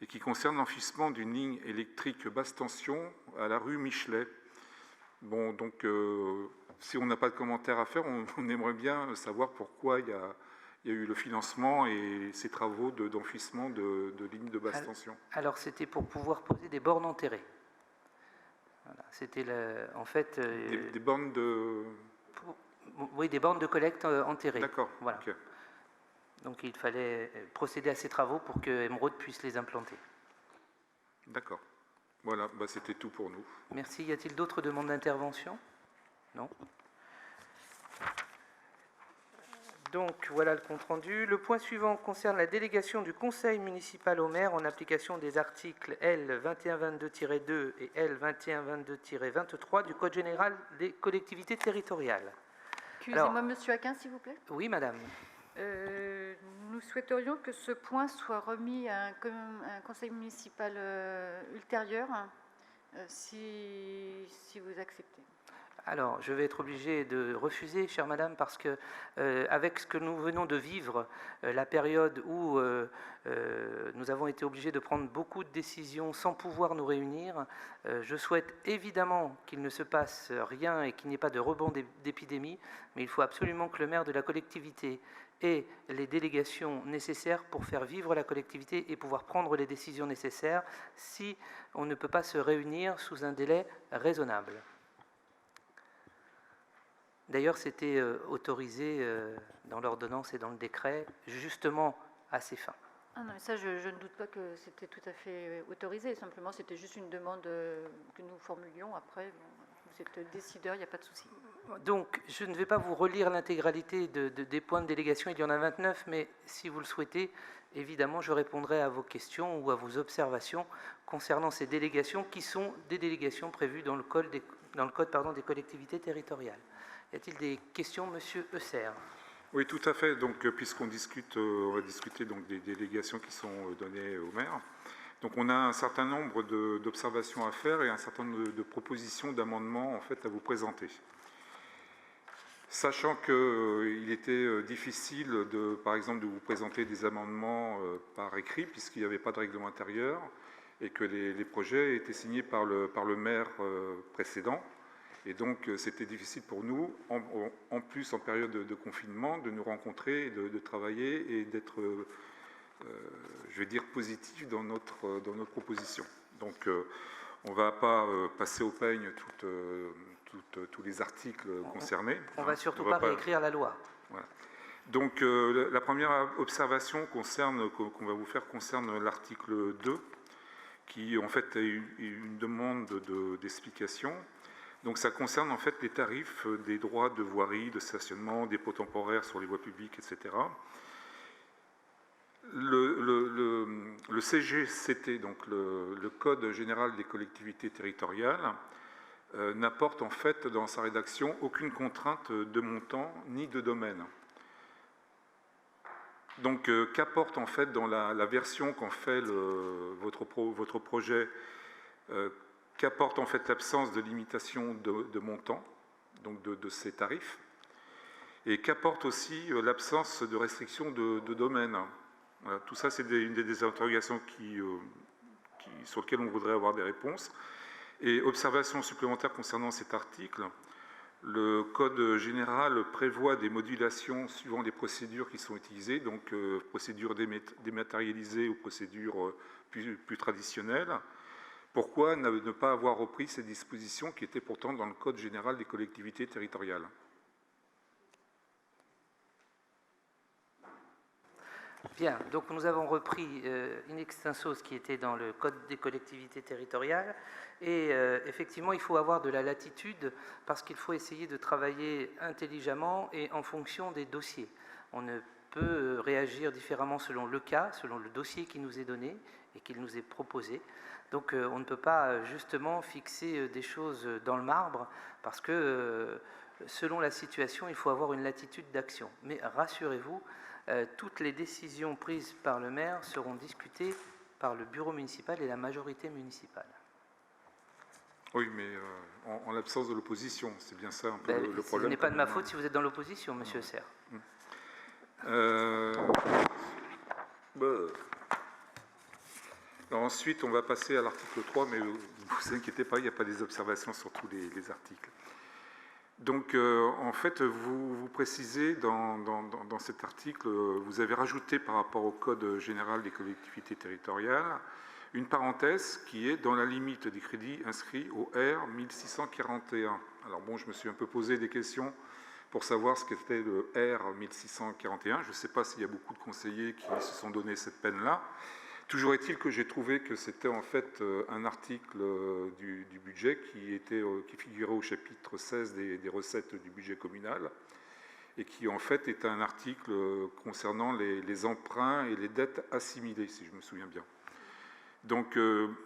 et qui concerne l'enfouissement d'une ligne électrique basse tension à la rue Michelet. Bon, donc, si on n'a pas de commentaire à faire, on aimerait bien savoir pourquoi il y a eu le financement et ces travaux d'enfouissement de lignes de basse tension. Alors, c'était pour pouvoir poser des bornes enterrées. Voilà, c'était en fait... Des bornes de... Oui, des bornes de collecte enterrées. D'accord. Voilà. Okay. Donc il fallait procéder à ces travaux pour que Emeraude puisse les implanter. D'accord. Voilà, c'était tout pour nous. Merci. Y a-t-il d'autres demandes d'intervention? Non. Donc voilà le compte-rendu. Le point suivant concerne la délégation du conseil municipal au maire en application des articles L 2122-2 et L 2122-23 du Code général des collectivités territoriales. Excusez-moi, monsieur Aquin, s'il vous plaît. Oui, madame. Nous souhaiterions que ce point soit remis à un conseil municipal ultérieur, si vous acceptez. Alors, je vais être obligé de refuser, chère madame, parce que avec ce que nous venons de vivre, la période où nous avons été obligés de prendre beaucoup de décisions sans pouvoir nous réunir, je souhaite évidemment qu'il ne se passe rien et qu'il n'y ait pas de rebond d'épidémie, mais il faut absolument que le maire de la collectivité ait les délégations nécessaires pour faire vivre la collectivité et pouvoir prendre les décisions nécessaires si on ne peut pas se réunir sous un délai raisonnable. D'ailleurs, c'était autorisé dans l'ordonnance et dans le décret, justement à ces fins. Ah non, ça, je ne doute pas que c'était tout à fait autorisé. Simplement, c'était juste une demande que nous formulions. Après, bon, vous êtes décideur, il n'y a pas de souci. Donc, je ne vais pas vous relire l'intégralité des points de délégation. Il y en a 29, mais si vous le souhaitez, évidemment, je répondrai à vos questions ou à vos observations concernant ces délégations qui sont des délégations prévues dans le code des collectivités territoriales. Y a-t-il des questions, monsieur Eusser? Oui, tout à fait. Donc, puisqu'on discute, on va discuter donc des délégations qui sont données au maire. Donc on a un certain nombre d'observations à faire et un certain nombre de propositions d'amendements en fait, à vous présenter. Sachant qu'il était difficile, par exemple, de vous présenter des amendements par écrit, puisqu'il n'y avait pas de règlement intérieur, et que les projets étaient signés par le maire précédent. Et donc, c'était difficile pour nous, en plus en période de confinement, de nous rencontrer, de travailler et d'être, je vais dire, positif dans notre proposition. Donc, on ne va pas passer au peigne tous les articles concernés. On ne va surtout pas réécrire la loi. Voilà. Donc, la première observation qu'on va vous faire concerne l'article 2, qui en fait est une demande d'explication. Donc ça concerne en fait les tarifs des droits de voirie, de stationnement, dépôts temporaires sur les voies publiques, etc. Le CGCT, donc le Code général des collectivités territoriales, n'apporte en fait dans sa rédaction aucune contrainte de montant ni de domaine. Donc qu'apporte en fait dans la version qu'en fait votre projet, qu'apporte en fait l'absence de limitation de montant, donc de ces tarifs, et qu'apporte aussi l'absence de restriction de domaine. Voilà, tout ça, c'est une des interrogations sur lesquelles on voudrait avoir des réponses. Et observation supplémentaire concernant cet article, le Code général prévoit des modulations suivant les procédures qui sont utilisées, donc procédures dématérialisées ou procédures plus traditionnelles. Pourquoi ne pas avoir repris ces dispositions qui étaient pourtant dans le Code général des collectivités territoriales? Bien, donc nous avons repris in extenso ce qui était dans le Code des collectivités territoriales et effectivement il faut avoir de la latitude parce qu'il faut essayer de travailler intelligemment et en fonction des dossiers. On ne peut réagir différemment selon le cas, selon le dossier qui nous est donné et qui nous est proposé. Donc on ne peut pas justement fixer des choses dans le marbre parce que selon la situation, il faut avoir une latitude d'action. Mais rassurez-vous, toutes les décisions prises par le maire seront discutées par le bureau municipal et la majorité municipale. Oui, mais en l'absence de l'opposition, c'est bien ça un peu le problème. Ce n'est pas de ma faute si vous êtes dans l'opposition, monsieur Serre. Ensuite, on va passer à l'article 3, mais ne vous inquiétez pas, il n'y a pas des observations sur tous les articles. Donc, en fait, vous précisez dans cet article, vous avez rajouté par rapport au Code général des collectivités territoriales, une parenthèse qui est dans la limite des crédits inscrits au R 1641. Alors bon, je me suis un peu posé des questions pour savoir ce qu'était le R 1641. Je ne sais pas s'il y a beaucoup de conseillers qui se sont donné cette peine-là. Toujours est-il que j'ai trouvé que c'était en fait un article du budget qui figurait au chapitre 16 des recettes du budget communal et qui en fait est un article concernant les emprunts et les dettes assimilées, si je me souviens bien. Donc,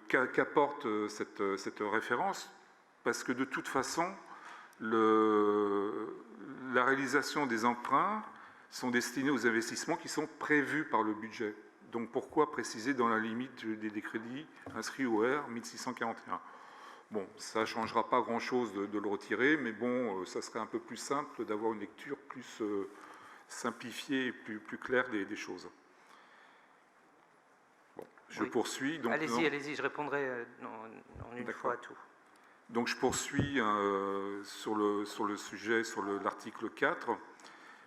qu'apporte cette référence? Parce que de toute façon, la réalisation des emprunts sont destinés aux investissements qui sont prévus par le budget. Donc pourquoi préciser dans la limite des crédits inscrits au R 1641? Bon, ça ne changera pas grand-chose de le retirer, mais bon, ça serait un peu plus simple d'avoir une lecture plus simplifiée et plus claire des choses. Bon, je poursuis. Allez-y, je répondrai en une fois à tout. Donc je poursuis sur le sujet, sur l'article 4,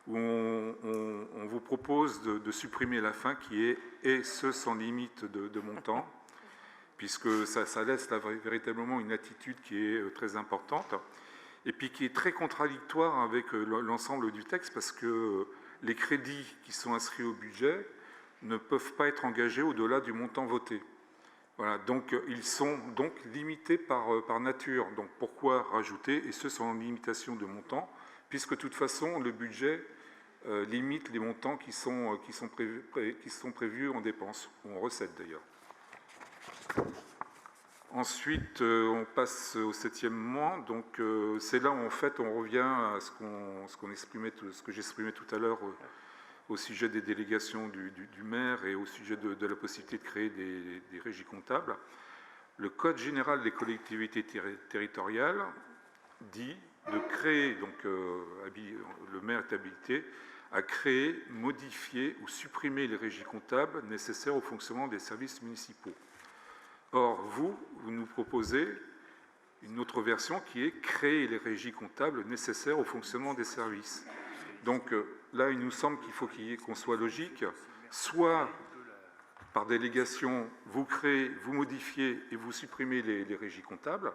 où on vous propose de supprimer la fin qui est « et ce sans limite de montant », puisque ça laisse là, véritablement une attitude qui est très importante, et puis qui est très contradictoire avec l'ensemble du texte, parce que les crédits qui sont inscrits au budget ne peuvent pas être engagés au-delà du montant voté. Voilà, donc ils sont donc limités par nature. Donc pourquoi rajouter « et ce sans limitation de montant » puisque de toute façon le budget limite les montants qui sont prévus en dépenses, ou en recettes d'ailleurs. Ensuite, on passe au 7e mois. Donc c'est là où en fait on revient à ce que j'exprimais tout à l'heure au sujet des délégations du maire et au sujet de la possibilité de créer des régies comptables. Le Code général des collectivités territoriales dit de créer, donc le maire est habilité à créer, modifier ou supprimer les régies comptables nécessaires au fonctionnement des services municipaux. Or, vous nous proposez une autre version qui est créer les régies comptables nécessaires au fonctionnement des services. Donc là, il nous semble qu'il faut qu'on soit logique, soit par délégation, vous créez, vous modifiez et vous supprimez les régies comptables,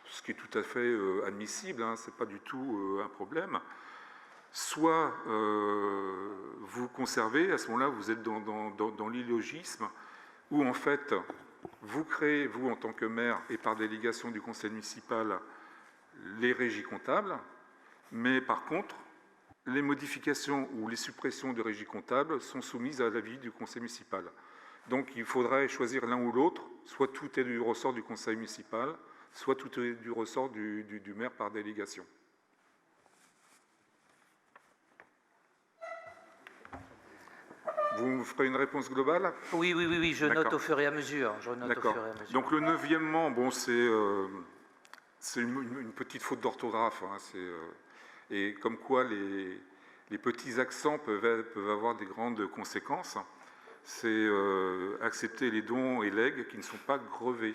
ce qui est tout à fait admissible, hein, ce n'est pas du tout un problème, soit vous conservez, à ce moment-là, vous êtes dans l'illogisme, où en fait, vous créez, vous en tant que maire et par délégation du conseil municipal, les régies comptables, mais par contre, les modifications ou les suppressions de régies comptables sont soumises à l'avis du conseil municipal. Donc il faudrait choisir l'un ou l'autre, soit tout est du ressort du conseil municipal, soit tout est du ressort du maire par délégation. Vous me ferez une réponse globale? Oui, je note au fur et à mesure. D'accord. Donc le 9e, bon, c'est une petite faute d'orthographe. Hein, et comme quoi les petits accents peuvent avoir des grandes conséquences. C'est accepter les dons et legs qui ne sont pas grevés.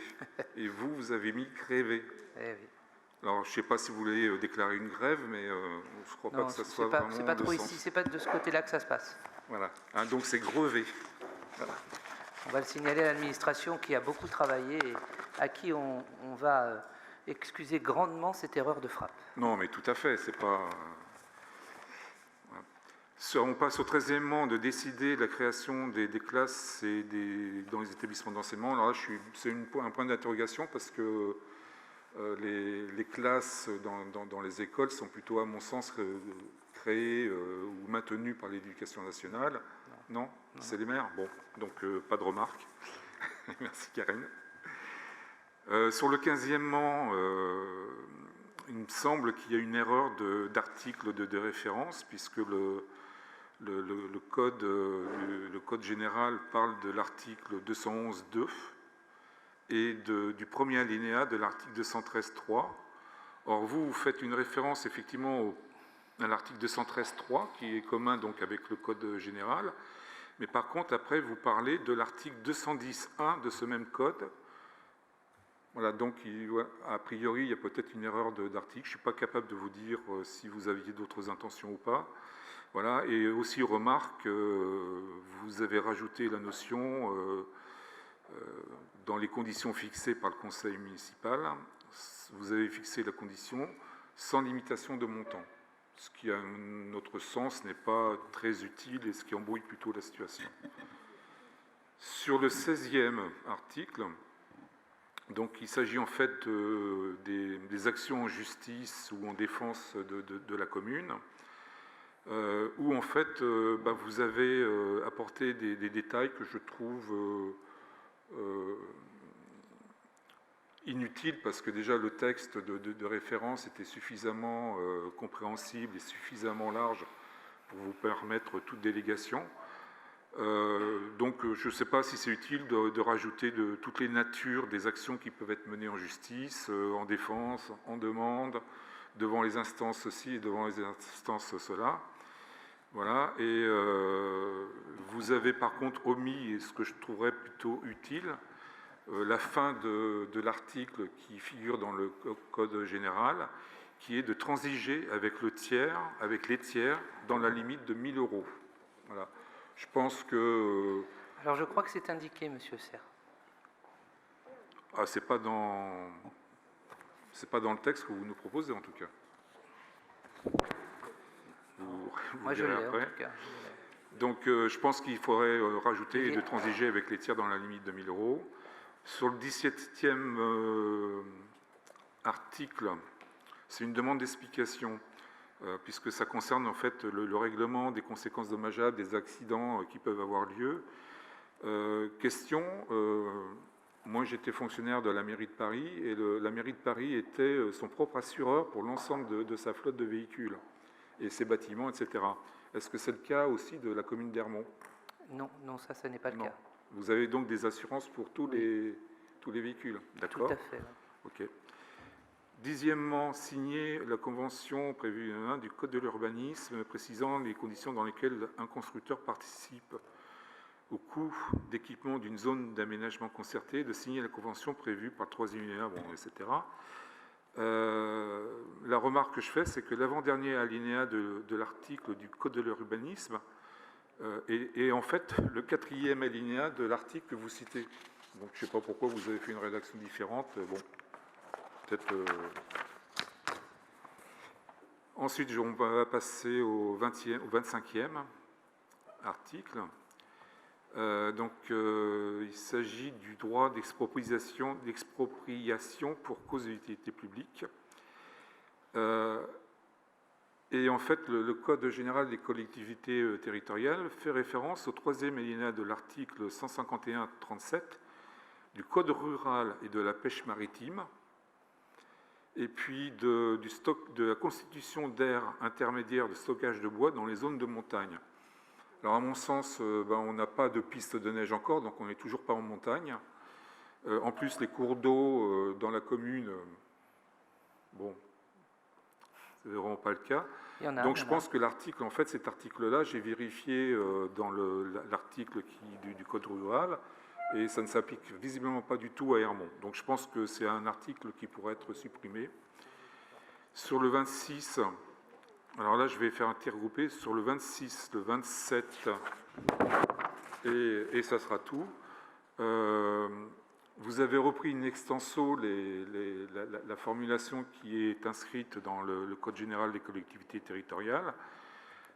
Et vous avez mis grévé. Eh oui. Alors, je ne sais pas si vous voulez déclarer une grève, mais je ne crois pas que ça soit vraiment c'est pas trop ici, c'est pas de ce côté-là que ça se passe. Voilà. Hein, donc, c'est grevé. Voilà. On va le signaler à l'administration qui a beaucoup travaillé et à qui on va excuser grandement cette erreur de frappe. Non, mais tout à fait, c'est pas... On passe au 13e de décider de la création des classes dans les établissements d'enseignement. Alors là, c'est un point d'interrogation parce que les classes dans les écoles sont plutôt, à mon sens, créées ou maintenues par l'éducation nationale. Non, c'est les maires. Bon, donc pas de remarque. Merci Karine. Sur le 15e, il me semble qu'il y a une erreur d'article de référence puisque le code général parle de l'article 211.2 et du premier alinéa de l'article 213.3. Or, vous faites une référence effectivement à l'article 213.3 qui est commun donc avec le code général, mais par contre, après, vous parlez de l'article 210.1 de ce même code. Voilà, donc a priori, il y a peut-être une erreur d'article. Je ne suis pas capable de vous dire si vous aviez d'autres intentions ou pas. Voilà, et aussi remarque, vous avez rajouté la notion dans les conditions fixées par le conseil municipal, vous avez fixé la condition sans limitation de montant, ce qui à notre sens n'est pas très utile et ce qui embrouille plutôt la situation. Sur le 16e article, donc il s'agit en fait des actions en justice ou en défense de la commune, où en fait vous avez apporté des détails que je trouve inutiles parce que déjà le texte de référence était suffisamment compréhensible et suffisamment large pour vous permettre toute délégation. Donc je ne sais pas si c'est utile de rajouter toutes les natures des actions qui peuvent être menées en justice, en défense, en demande, devant les instances ceci et devant les instances cela. Voilà, et vous avez par contre omis, ce que je trouverais plutôt utile, la fin de l'article qui figure dans le Code général, qui est de transiger avec les tiers, dans la limite de 1 000 €. Voilà. Je pense que... Alors je crois que c'est indiqué, Monsieur Serre. Ah, c'est pas dans le texte que vous nous proposez en tout cas. Moi je l'ai en tout cas. Donc je pense qu'il faudrait rajouter et de transiger avec les tiers dans la limite de 1 000 €. Sur le 17e article, c'est une demande d'explication, puisque ça concerne en fait le règlement des conséquences dommageables des accidents qui peuvent avoir lieu. Question, moi j'étais fonctionnaire de la mairie de Paris, et la mairie de Paris était son propre assureur pour l'ensemble de sa flotte de véhicules. et ses bâtiments, etc. Est-ce que c'est le cas aussi de la commune d'Hermont? Non, non, ça, ce n'est pas le Non. cas. Vous avez donc des assurances pour tous les véhicules, d'accord? Tout à fait. Ok. Dixièmement, signer la convention prévue du Code de l'urbanisme précisant les conditions dans lesquelles un constructeur participe au coût d'équipement d'une zone d'aménagement concerté, de signer la convention prévue par le troisième alinéa, bon, etc. La remarque que je fais, c'est que l'avant-dernier alinéa de l'article du Code de l'urbanisme est en fait le quatrième alinéa de l'article que vous citez. Donc je ne sais pas pourquoi vous avez fait une rédaction différente. Bon, peut-être. Ensuite, on va passer au 25e article. Il s'agit du droit d'expropriation pour cause d'utilité publique. Et en fait, le Code général des collectivités territoriales fait référence au troisième alinéa de l'article 151-37 du Code rural et de la pêche maritime, et puis de la constitution d'aires intermédiaires de stockage de bois dans les zones de montagne. Alors à mon sens, on n'a pas de piste de neige encore, donc on n'est toujours pas en montagne. En plus, les cours d'eau dans la commune, bon, c'est vraiment pas le cas. Donc je pense que l'article, en fait, cet article-là, j'ai vérifié dans l'article du Code rural, et ça ne s'applique visiblement pas du tout à Hermont. Donc je pense que c'est un article qui pourrait être supprimé. Sur le 26, alors là je vais faire un tir groupé, sur le 26, le 27, et ça sera tout. Vous avez repris in extenso la formulation qui est inscrite dans le Code général des collectivités territoriales,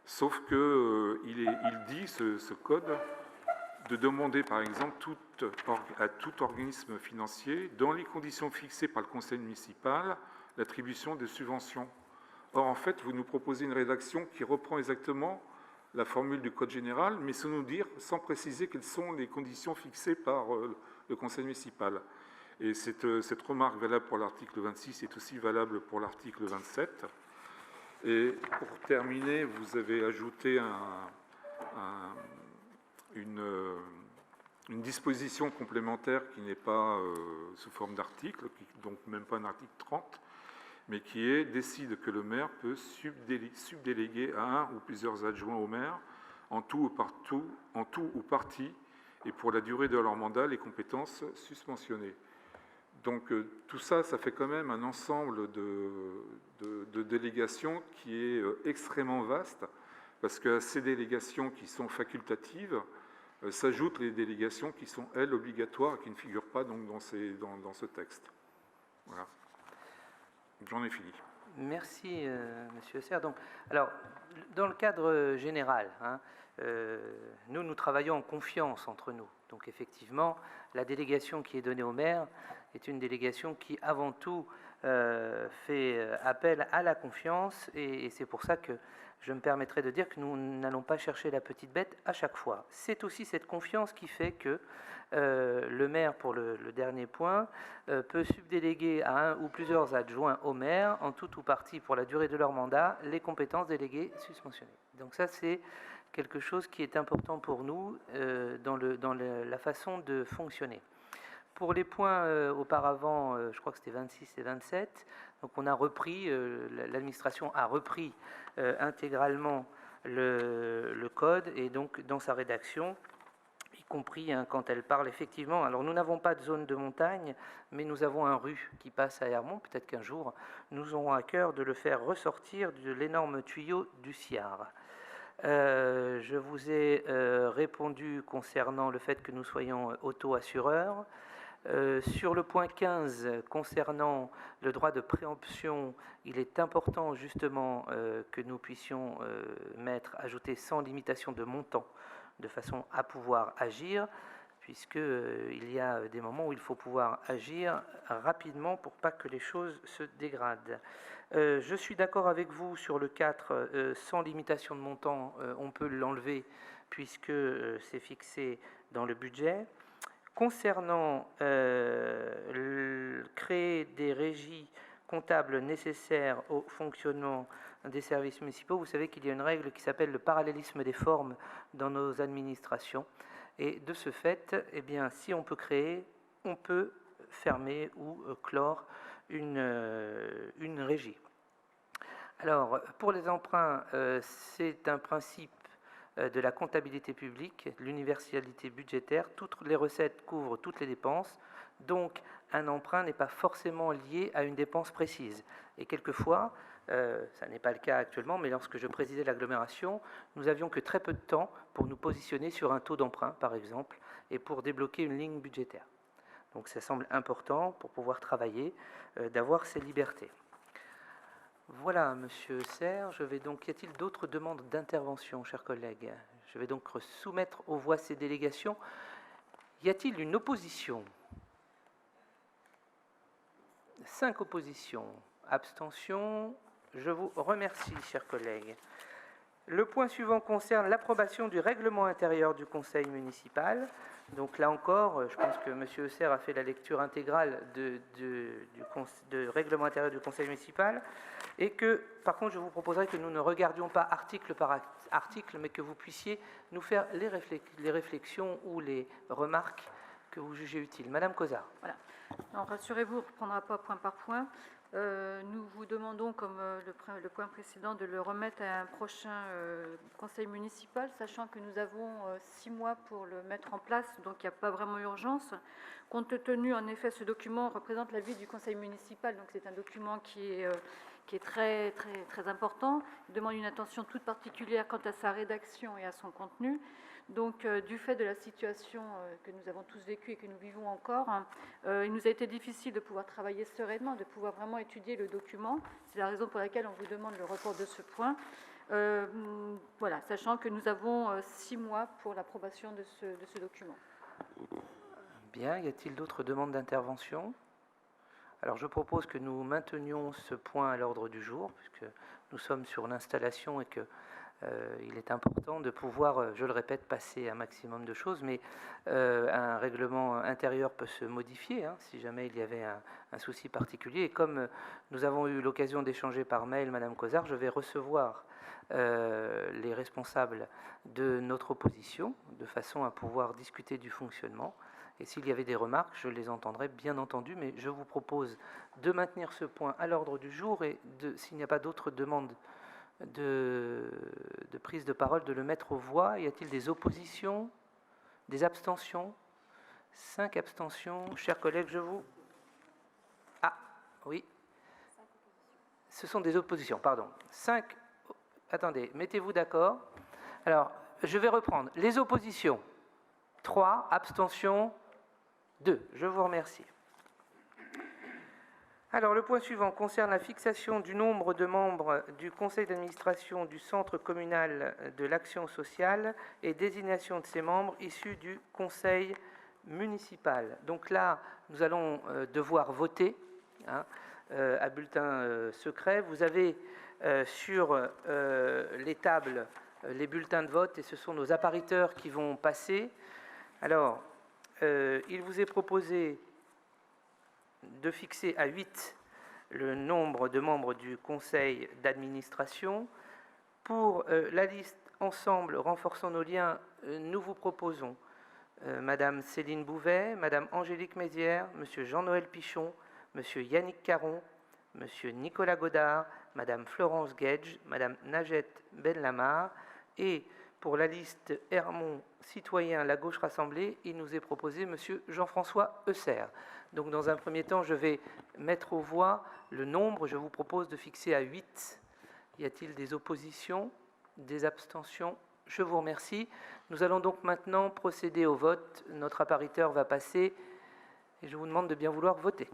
sauf qu'il dit, ce code, de demander par exemple à tout organisme financier, dans les conditions fixées par le conseil municipal, l'attribution de subventions. Or, en fait, vous nous proposez une rédaction qui reprend exactement la formule du Code général, mais sans préciser quelles sont les conditions fixées par le conseil municipal. Et cette remarque valable pour l'article 26 est aussi valable pour l'article 27. Et pour terminer, vous avez ajouté une disposition complémentaire qui n'est pas sous forme d'article, donc même pas un article 30, mais qui décide que le maire peut subdéléguer à un ou plusieurs adjoints au maire, en tout ou partie, et pour la durée de leur mandat, les compétences suspensionnées. Donc tout ça, ça fait quand même un ensemble de délégations qui est extrêmement vaste, parce qu'à ces délégations qui sont facultatives, s'ajoutent les délégations qui sont, elles, obligatoires et qui ne figurent pas donc, dans ce texte. Voilà. J'en ai fini. Merci, Monsieur Serre. Donc, alors, dans le cadre général, nous travaillons en confiance entre nous. Donc, effectivement, la délégation qui est donnée au maire est une délégation qui, avant tout, fait appel à la confiance, et c'est pour ça que je me permettrai de dire que nous n'allons pas chercher la petite bête à chaque fois. C'est aussi cette confiance qui fait que le maire, pour le dernier point, peut subdéléguer à un ou plusieurs adjoints au maire, en tout ou partie pour la durée de leur mandat, les compétences déléguées suspensionnées. Donc ça, c'est quelque chose qui est important pour nous dans la façon de fonctionner. Pour les points auparavant, je crois que c'était 26 et 27, donc on a repris, l'administration a repris intégralement le code, et donc dans sa rédaction, y compris quand elle parle effectivement. Alors nous n'avons pas de zone de montagne, mais nous avons un rue qui passe à Hermont. Peut-être qu'un jour, nous aurons à cœur de le faire ressortir de l'énorme tuyau du Ciar. Je vous ai répondu concernant le fait que nous soyons auto-assureurs. Sur le point 15, concernant le droit de préemption, il est important justement que nous puissions ajouter sans limitation de montant, de façon à pouvoir agir, puisqu'il y a des moments où il faut pouvoir agir rapidement pour pas que les choses se dégradent. Je suis d'accord avec vous sur le 4, sans limitation de montant, on peut l'enlever puisque c'est fixé dans le budget. Concernant créer des régies comptables nécessaires au fonctionnement des services municipaux. Vous savez qu'il y a une règle qui s'appelle le parallélisme des formes dans nos administrations. Et de ce fait, eh bien, si on peut créer, on peut fermer ou clore une régie. Alors, pour les emprunts, c'est un principe de la comptabilité publique, l'universalité budgétaire. Toutes les recettes couvrent toutes les dépenses, donc un emprunt n'est pas forcément lié à une dépense précise. Et quelquefois, ça n'est pas le cas actuellement, mais lorsque je présidais l'agglomération, nous avions que très peu de temps pour nous positionner sur un taux d'emprunt, par exemple, et pour débloquer une ligne budgétaire. Donc ça semble important pour pouvoir travailler, d'avoir ces libertés. Voilà, Monsieur Serre. Y a-t-il d'autres demandes d'intervention, chers collègues? Je vais donc soumettre aux voix ces délégations. Y a-t-il une opposition? 5 oppositions. Abstention. Je vous remercie, chers collègues. Le point suivant concerne l'approbation du règlement intérieur du Conseil municipal. Donc là encore, je pense que M. Serre a fait la lecture intégrale du règlement intérieur du Conseil municipal et que, par contre, je vous proposerai que nous ne regardions pas article par article, mais que vous puissiez nous faire les réflexions ou les remarques que vous jugez utiles. Madame Cozard. Voilà. Alors, rassurez-vous, on ne reprendra pas point par point. Nous vous demandons, comme le point précédent, de le remettre à un prochain conseil municipal, sachant que nous avons 6 mois pour le mettre en place, donc il n'y a pas vraiment urgence. Compte tenu, en effet, ce document représente l'avis du conseil municipal, donc c'est un document qui est très, très, très important. Il demande une attention toute particulière quant à sa rédaction et à son contenu. Donc, du fait de la situation que nous avons tous vécue et que nous vivons encore, il nous a été difficile de pouvoir travailler sereinement, de pouvoir vraiment étudier le document. C'est la raison pour laquelle on vous demande le report de ce point. Voilà, sachant que nous avons 6 mois pour l'approbation de ce document. Bien, y a-t-il d'autres demandes d'intervention? Alors, je propose que nous maintenions ce point à l'ordre du jour, puisque nous sommes sur l'installation et que il est important de pouvoir, je le répète, passer un maximum de choses, mais un règlement intérieur peut se modifier si jamais il y avait un souci particulier. Et comme nous avons eu l'occasion d'échanger par mail, Madame Cozard, je vais recevoir les responsables de notre opposition, de façon à pouvoir discuter du fonctionnement. Et s'il y avait des remarques, je les entendrai bien entendu, mais je vous propose de maintenir ce point à l'ordre du jour et s'il n'y a pas d'autres demandes de prise de parole, de le mettre aux voix. Y a-t-il des oppositions, des abstentions? 5 abstentions. Chers collègues, je vous... Ah, oui. Ce sont des oppositions, pardon. 5... Attendez, mettez-vous d'accord. Alors, je vais reprendre. Les oppositions, 3. Abstentions, 2. Je vous remercie. Alors, le point suivant concerne la fixation du nombre de membres du conseil d'administration du centre communal de l'action sociale et désignation de ses membres issus du conseil municipal. Donc là, nous allons devoir voter à bulletin secret. Vous avez sur les tables les bulletins de vote et ce sont nos appariteurs qui vont passer. Alors, il vous est proposé de fixer à 8 le nombre de membres du conseil d'administration. Pour la liste Ensemble, renforçons nos liens, nous vous proposons Madame Céline Bouvet, Madame Angélique Mézières, Monsieur Jean-Noël Pichon, Monsieur Yannick Caron, Monsieur Nicolas Godard, Madame Florence Guedge, Madame Najette Benlamar. Et pour la liste Hermont Citoyen La Gauche Rassemblée, il nous est proposé Monsieur Jean-François Eusser. Donc dans un premier temps, je vais mettre aux voix le nombre. Je vous propose de fixer à 8. Y a-t-il des oppositions, des abstentions? Je vous remercie. Nous allons donc maintenant procéder au vote. Notre appariteur va passer et je vous demande de bien vouloir voter.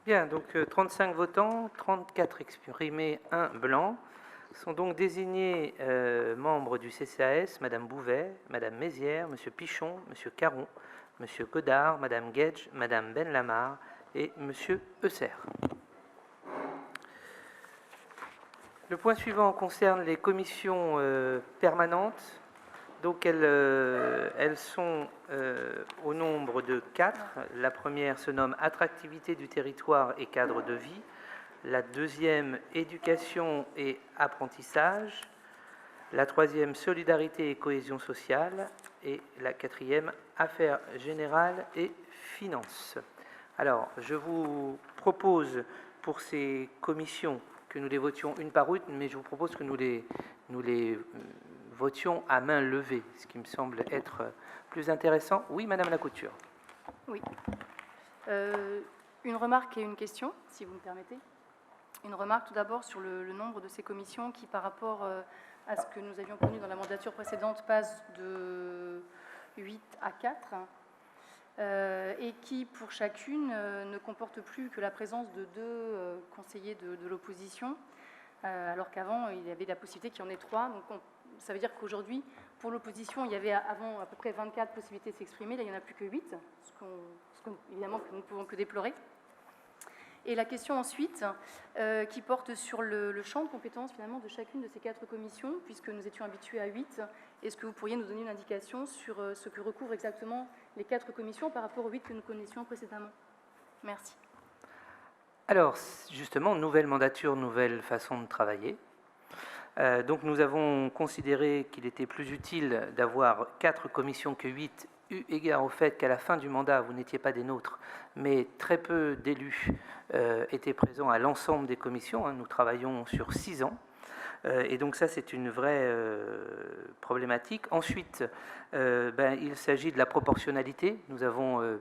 Bien, donc 35 votants, 34 exprimés, 1 blanc. Sont donc désignés membres du CCAS, Madame Bouvet, Madame Mézières, Monsieur Pichon, Monsieur Caron, Monsieur Godard, Madame Guedj, Madame Benlamar et Monsieur Eusser. Le point suivant concerne les commissions permanentes. Donc elles sont au nombre de 4. La première se nomme Attractivité du territoire et cadre de vie. La deuxième, Éducation et apprentissage. La troisième, Solidarité et cohésion sociale. Et la quatrième, Affaires générales et finances. Alors, je vous propose pour ces commissions que nous les votions une par une, mais je vous propose que nous les votions à main levée, ce qui me semble être plus intéressant. Oui, Madame Lacouture. Oui. Une remarque et une question, si vous me permettez. Une remarque tout d'abord sur le nombre de ces commissions qui, par rapport à ce que nous avions connu dans la mandature précédente, passe de 8 à 4 et qui, pour chacune, ne comporte plus que la présence de 2 conseillers de l'opposition, alors qu'avant, il y avait la possibilité qu'il y en ait 3. Donc ça veut dire qu'aujourd'hui, pour l'opposition, il y avait avant à peu près 24 possibilités de s'exprimer. Là, il n'y en a plus que 8, évidemment, que nous ne pouvons que déplorer. Et la question ensuite, qui porte sur le champ de compétences finalement de chacune de ces 4 commissions, puisque nous étions habitués à 8. Est-ce que vous pourriez nous donner une indication sur ce que recouvrent exactement les 4 commissions par rapport aux 8 que nous connaissions précédemment? Merci. Alors, justement, nouvelle mandature, nouvelle façon de travailler. Donc nous avons considéré qu'il était plus utile d'avoir 4 commissions que 8, eu égard au fait qu'à la fin du mandat, vous n'étiez pas des nôtres, mais très peu d'élus étaient présents à l'ensemble des commissions. Nous travaillons sur 6 ans. Et donc ça, c'est une vraie problématique. Ensuite, il s'agit de la proportionnalité. Nous avons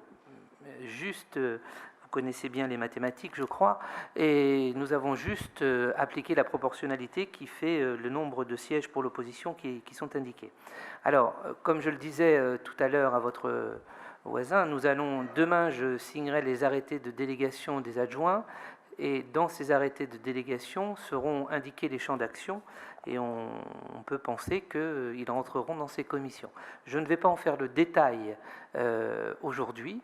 juste... Vous connaissez bien les mathématiques, je crois, et nous avons juste appliqué la proportionnalité qui fait le nombre de sièges pour l'opposition qui sont indiqués. Alors, comme je le disais tout à l'heure à votre voisin, demain je signerai les arrêtés de délégation des adjoints, et dans ces arrêtés de délégation seront indiqués les champs d'action, et on peut penser qu'ils rentreront dans ces commissions. Je ne vais pas en faire le détail aujourd'hui,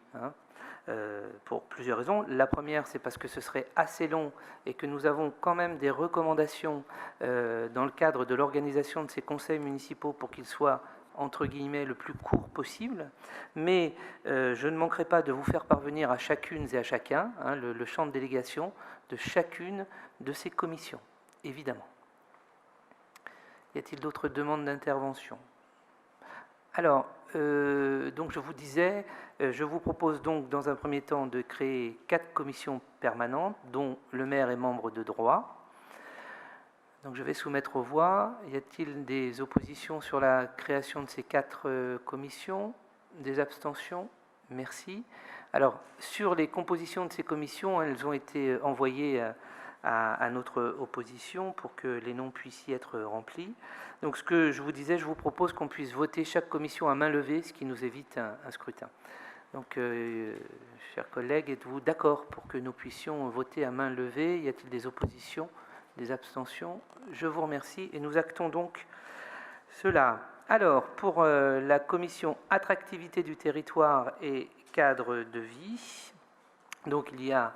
pour plusieurs raisons. La première, c'est parce que ce serait assez long et que nous avons quand même des recommandations dans le cadre de l'organisation de ces conseils municipaux pour qu'ils soient, entre guillemets, le plus court possible. Mais je ne manquerai pas de vous faire parvenir à chacune et à chacun le champ de délégation de chacune de ces commissions, évidemment. Y a-t-il d'autres demandes d'intervention ? Alors, donc je vous disais, je vous propose donc dans un premier temps de créer 4 commissions permanentes, dont le maire est membre de droit. Donc je vais soumettre aux voix. Y a-t-il des oppositions sur la création de ces 4 commissions? Des abstentions? Merci. Alors, sur les compositions de ces commissions, elles ont été envoyées à notre opposition pour que les noms puissent y être remplis. Donc ce que je vous disais, je vous propose qu'on puisse voter chaque commission à main levée, ce qui nous évite un scrutin. Donc, chers collègues, êtes-vous d'accord pour que nous puissions voter à main levée? Y a-t-il des oppositions, des abstentions? Je vous remercie et nous actons donc cela. Alors, pour la commission Attractivité du territoire et cadre de vie, donc il y a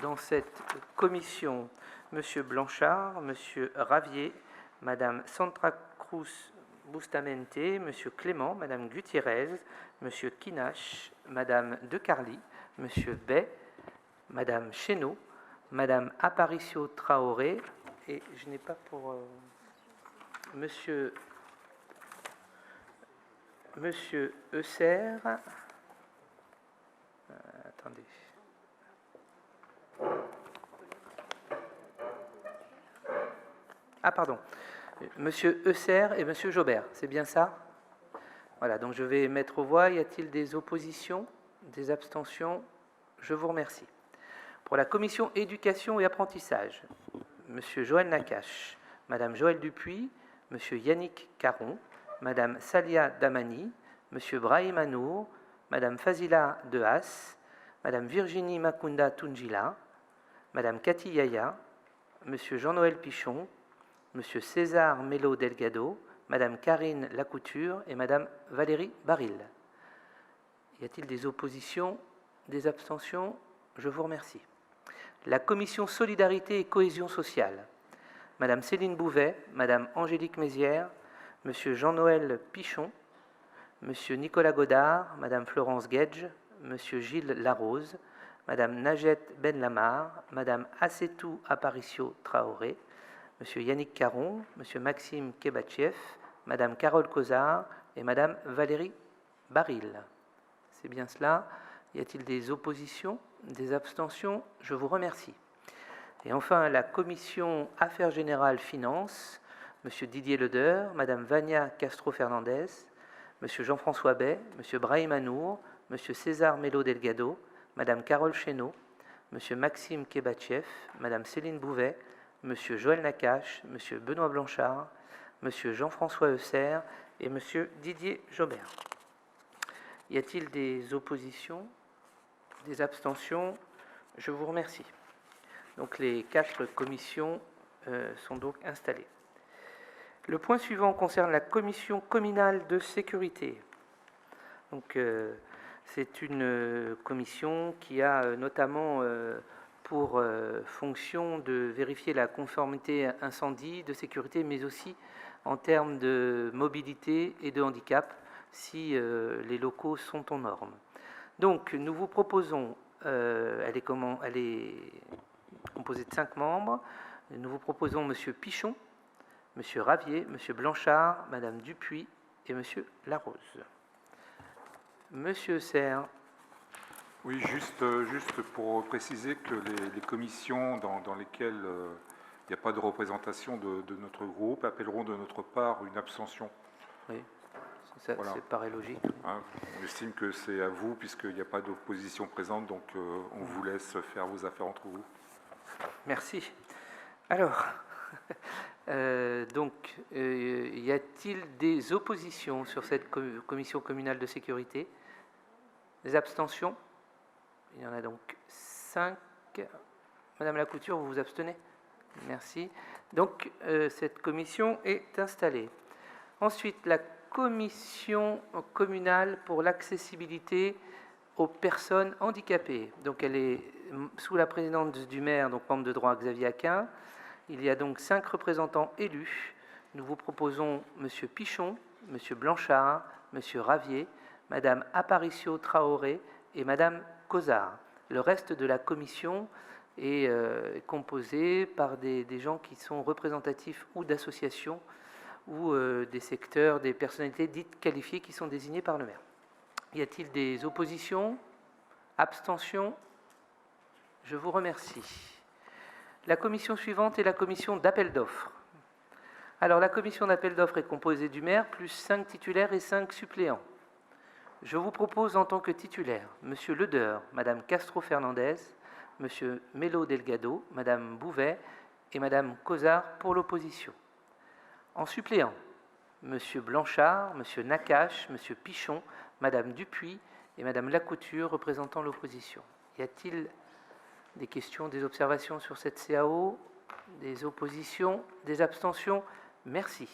dans cette commission M. Blanchard, M. Ravier, Mme Sandra Cruz Bustamente, M. Clément, Mme Gutiérrez, M. Kinash, Mme De Carly, M. Bay, Mme Chénaud, Mme Aparicio Traoré, et je n'ai pas pour M. Eusser. Attendez. Ah, pardon. Monsieur Eusser et Monsieur Jobert, c'est bien ça? Voilà, donc je vais mettre aux voix. Y a-t-il des oppositions, des abstentions? Je vous remercie. Pour la commission éducation et apprentissage, Monsieur Joël Nakache, Madame Joëlle Dupuis, Monsieur Yannick Caron, Madame Salia Damani, Monsieur Brahim Anour, Madame Fazila Dehas, Madame Virginie Makunda Tunjila, Madame Cathy Yaya, Monsieur Jean-Noël Pichon, Monsieur César Melo Delgado, Madame Karine Lacouture et Madame Valérie Baril. Y a-t-il des oppositions, des abstentions? Je vous remercie. La Commission Solidarité et Cohésion sociale, Madame Céline Bouvet, Madame Angélique Mézières, Monsieur Jean-Noël Pichon, Monsieur Nicolas Godard, Madame Florence Guedge, Monsieur Gilles Larose, Madame Najette Benlamar, Madame Assetou Aparicio Traoré, Monsieur Yannick Caron, Monsieur Maxime Kebatchev, Madame Carole Cozard et Madame Valérie Baril. C'est bien cela. Y a-t-il des oppositions, des abstentions? Je vous remercie. Et enfin, la Commission Affaires Générales Finances, Monsieur Didier Leder, Madame Vania Castro-Fernandez, Monsieur Jean-François Bay, Monsieur Brahim Anour, Monsieur César Melo Delgado, Madame Carole Chénaud, Monsieur Maxime Kebatchev, Madame Céline Bouvet, Monsieur Joël Nakache, Monsieur Benoît Blanchard, Monsieur Jean-François Eusser et Monsieur Didier Jobert. Y a-t-il des oppositions, des abstentions? Je vous remercie. Donc les 4 commissions sont donc installées. Le point suivant concerne la commission communale de sécurité. Donc c'est une commission qui a notamment pour fonction de vérifier la conformité incendie, de sécurité, mais aussi en termes de mobilité et de handicap, si les locaux sont aux normes. Donc, nous vous proposons, elle est composée de 5 membres, nous vous proposons M. Pichon, M. Ravier, M. Blanchard, Mme Dupuis et M. Larose. M. Serre. Oui, juste pour préciser que les commissions dans lesquelles il n'y a pas de représentation de notre groupe appelleront de notre part une abstention. Oui, ça voilà. paraît logique. Hein, on estime que c'est à vous, puisqu'il n'y a pas d'opposition présente, donc on vous laisse faire vos affaires entre vous. Merci. Alors, donc, y a-t-il des oppositions sur cette commission communale de sécurité? Des abstentions? Il y en a donc 5. Madame Lacouture, vous vous abstenez? Merci. Donc, cette commission est installée. Ensuite, la commission communale pour l'accessibilité aux personnes handicapées. Donc, elle est sous la présidence du maire, donc membre de droit Xavier Aquin. Il y a donc 5 représentants élus. Nous vous proposons M. Pichon, M. Blanchard, M. Ravier, Mme Aparicio Traoré et Mme Cozard. Le reste de la commission est composé par des gens qui sont représentatifs ou d'associations ou des secteurs, des personnalités dites qualifiées qui sont désignées par le maire. Y a-t-il des oppositions? Abstentions? Je vous remercie. La commission suivante est la commission d'appel d'offres. Alors, la commission d'appel d'offres est composée du maire, plus 5 titulaires et 5 suppléants. Je vous propose en tant que titulaire M. Leder, Mme Castro-Fernandez, M. Melo Delgado, Mme Bouvet et Mme Cozard pour l'opposition. En suppléant, M. Blanchard, M. Nakache, M. Pichon, Mme Dupuis et Mme Lacouture représentant l'opposition. Y a-t-il des questions, des observations sur cette CAO? Des oppositions? Des abstentions? Merci.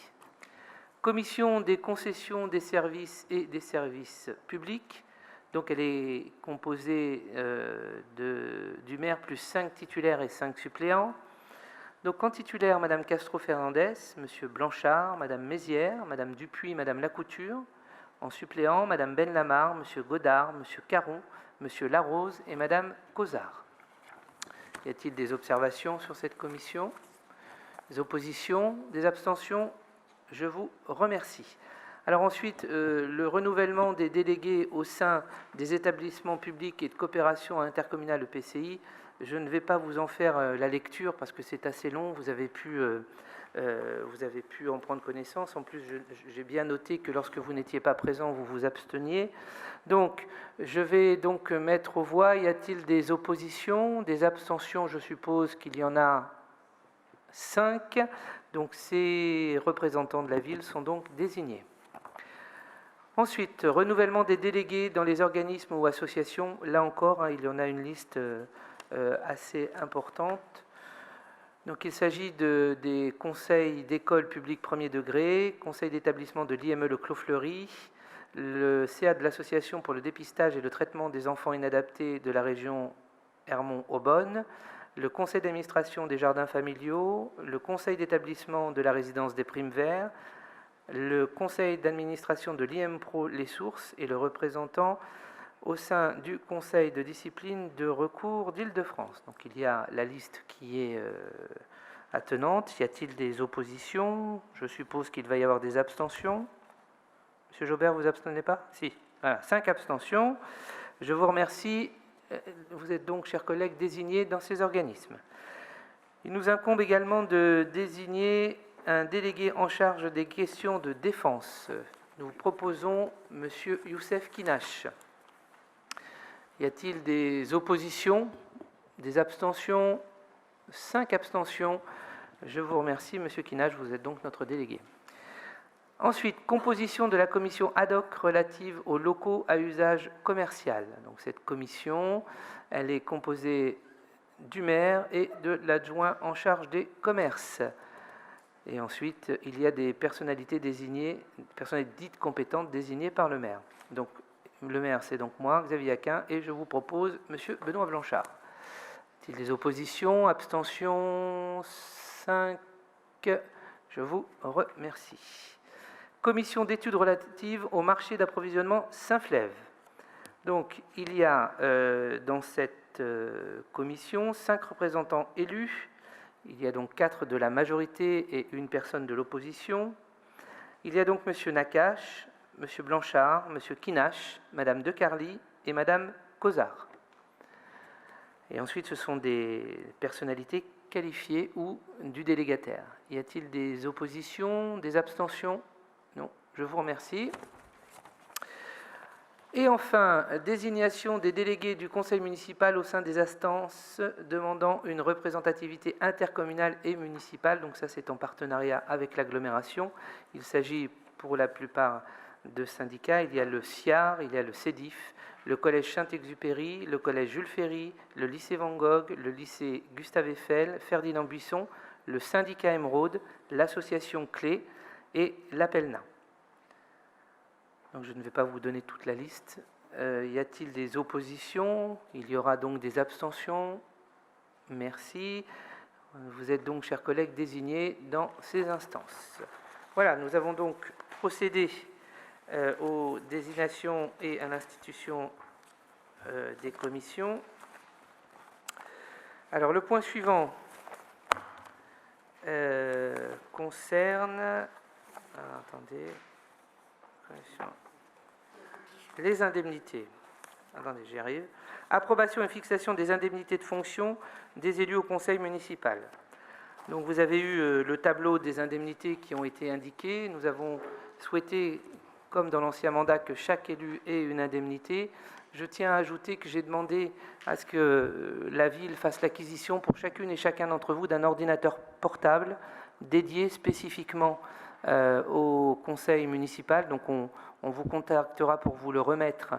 Commission des concessions des services et des services publics. Donc elle est composée du maire plus 5 titulaires et 5 suppléants. Donc en titulaire, Mme Castro-Fernandez, M. Blanchard, Mme Mézières, Mme Dupuis, Mme Lacouture. En suppléant, Mme Benlamar, M. Godard, M. Caron, M. Larose et Mme Cozard. Y a-t-il des observations sur cette commission? Des oppositions? Des abstentions? Je vous remercie. Alors ensuite, le renouvellement des délégués au sein des établissements publics et de coopération intercommunale EPCI, je ne vais pas vous en faire la lecture parce que c'est assez long, vous avez pu en prendre connaissance. En plus, j'ai bien noté que lorsque vous n'étiez pas présent, vous vous absteniez. Donc, je vais donc mettre aux voix, y a-t-il des oppositions, des abstentions? Je suppose qu'il y en a 5. Donc, ces représentants de la ville sont donc désignés. Ensuite, renouvellement des délégués dans les organismes ou associations. Là encore, il y en a une liste assez importante. Donc, il s'agit des conseils d'école publique premier degré, conseil d'établissement de l'IME Le Clos-Fleury, le CA de l'Association pour le dépistage et le traitement des enfants inadaptés de la région Hermont-Aubonne, le conseil d'administration des jardins familiaux, le conseil d'établissement de la résidence des Primes Verts, le conseil d'administration de l'IM-Pro Les Sources et le représentant au sein du conseil de discipline de recours d'Île-de-France. Donc il y a la liste qui est attenante. Y a-t-il des oppositions? Je suppose qu'il va y avoir des abstentions. Monsieur Jobert, vous abstenez pas? Si. Voilà, 5 abstentions. Je vous remercie. Vous êtes donc, chers collègues, désignés dans ces organismes. Il nous incombe également de désigner un délégué en charge des questions de défense. Nous proposons monsieur Youssef Kinache. Y a-t-il des oppositions, des abstentions? 5 abstentions. Je vous remercie, monsieur Kinache, vous êtes donc notre délégué. Ensuite, composition de la commission ad hoc relative aux locaux à usage commercial. Donc cette commission, elle est composée du maire et de l'adjoint en charge des commerces. Et ensuite, il y a des personnalités désignées, personnalités dites compétentes désignées par le maire. Donc le maire, c'est donc moi, Xavier Aquin, et je vous propose monsieur Benoît Blanchard. Y a-t-il des oppositions, abstentions? 5. Je vous remercie. Commission d'études relatives au marché d'approvisionnement Saint-Flève. Donc, il y a dans cette commission 5 représentants élus. Il y a donc 4 de la majorité et une personne de l'opposition. Il y a donc M. Nakache, M. Blanchard, M. Kinache, Mme Decarly et Mme Cozard. Et ensuite, ce sont des personnalités qualifiées ou du délégataire. Y a-t-il des oppositions, des abstentions? Non, je vous remercie. Et enfin, désignation des délégués du conseil municipal au sein des instances demandant une représentativité intercommunale et municipale. Donc ça, c'est en partenariat avec l'agglomération. Il s'agit pour la plupart de syndicats. Il y a le SIAR, il y a le CEDIF, le collège Saint-Exupéry, le collège Jules Ferry, le lycée Van Gogh, le lycée Gustave Eiffel, Ferdinand Buisson, le syndicat Émeraude, l'association Clé et l'Appel-Nain. Donc je ne vais pas vous donner toute la liste. Y a-t-il des oppositions? Il y aura donc des abstentions. Merci. Vous êtes donc, chers collègues, désignés dans ces instances. Voilà, nous avons donc procédé aux désignations et à l'institution des commissions. Alors le point suivant concerne... attendez... Les indemnités. Attendez, j'y arrive. Approbation et fixation des indemnités de fonction des élus au conseil municipal. Donc vous avez eu le tableau des indemnités qui ont été indiquées. Nous avons souhaité, comme dans l'ancien mandat, que chaque élu ait une indemnité. Je tiens à ajouter que j'ai demandé à ce que la ville fasse l'acquisition pour chacune et chacun d'entre vous d'un ordinateur portable dédié spécifiquement au conseil municipal. Donc on vous contactera pour vous le remettre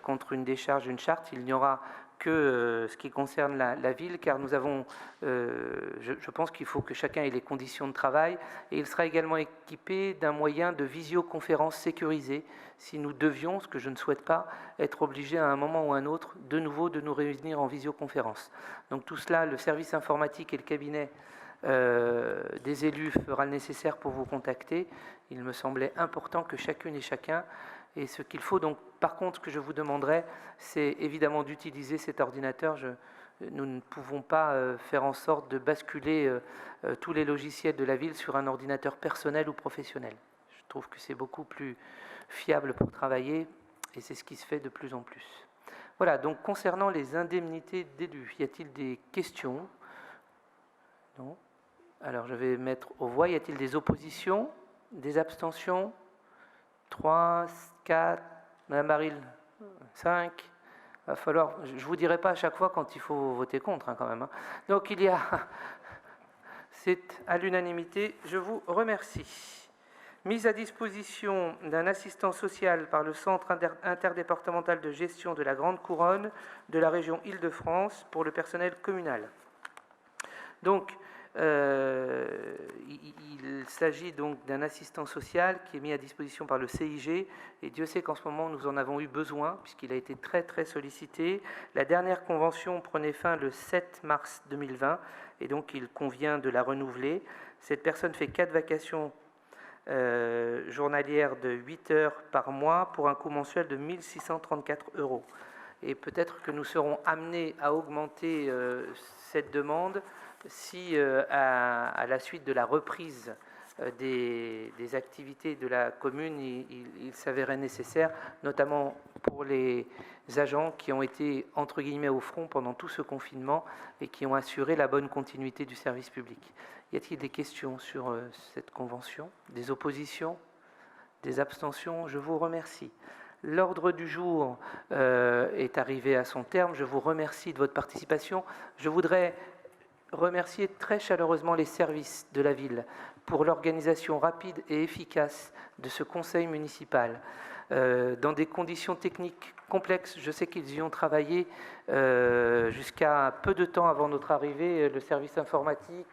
contre une décharge, une charte. Il n'y aura que ce qui concerne la ville, car nous avons, je pense qu'il faut que chacun ait les conditions de travail, et il sera également équipé d'un moyen de visioconférence sécurisé, si nous devions, ce que je ne souhaite pas, être obligés à un moment ou à un autre, de nouveau, de nous réunir en visioconférence. Donc tout cela, le service informatique et le cabinet des élus fera le nécessaire pour vous contacter. Il me semblait important que chacune et chacun ait ce qu'il faut. Donc, par contre, ce que je vous demanderai, c'est évidemment d'utiliser cet ordinateur. Nous ne pouvons pas faire en sorte de basculer tous les logiciels de la ville sur un ordinateur personnel ou professionnel. Je trouve que c'est beaucoup plus fiable pour travailler, et c'est ce qui se fait de plus en plus. Voilà, donc concernant les indemnités d'élus, y a-t-il des questions? Non. Alors, je vais mettre aux voix. Y a-t-il des oppositions? Des abstentions? 3, 4, Madame Baril, 5. Il va falloir... Je ne vous dirai pas à chaque fois quand il faut voter contre, quand même. Donc, il y a... C'est à l'unanimité. Je vous remercie. Mise à disposition d'un assistant social par le Centre interdépartemental de gestion de la Grande Couronne de la région Île-de-France pour le personnel communal. Donc, il s'agit donc d'un assistant social qui est mis à disposition par le CIG, et Dieu sait qu'en ce moment nous en avons eu besoin puisqu'il a été très très sollicité. La dernière convention prenait fin le 7 mars 2020 et donc il convient de la renouveler. Cette personne fait 4 vacations journalières de 8 heures par mois pour un coût mensuel de 1 634 €. Et peut-être que nous serons amenés à augmenter cette demande si, à la suite de la reprise des activités de la commune, il s'avérait nécessaire, notamment pour les agents qui ont été, entre guillemets, au front pendant tout ce confinement et qui ont assuré la bonne continuité du service public. Y a-t-il des questions sur cette convention? Des oppositions? Des abstentions? Je vous remercie. L'ordre du jour est arrivé à son terme. Je vous remercie de votre participation. Je voudrais remercier très chaleureusement les services de la ville pour l'organisation rapide et efficace de ce conseil municipal. Dans des conditions techniques complexes, je sais qu'ils y ont travaillé jusqu'à peu de temps avant notre arrivée, le service informatique,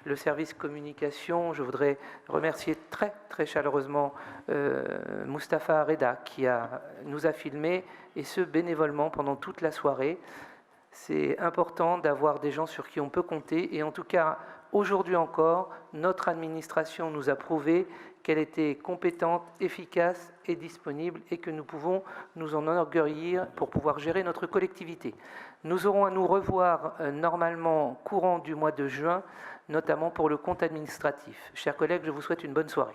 le service communication. Je voudrais remercier très très chaleureusement Mustapha Areda qui nous a filmés, et ce bénévolement pendant toute la soirée. C'est important d'avoir des gens sur qui on peut compter, et en tout cas, aujourd'hui encore, notre administration nous a prouvé qu'elle était compétente, efficace et disponible, et que nous pouvons nous en enorgueillir pour pouvoir gérer notre collectivité. Nous aurons à nous revoir normalement courant du mois de juin, notamment pour le compte administratif. Chers collègues, je vous souhaite une bonne soirée.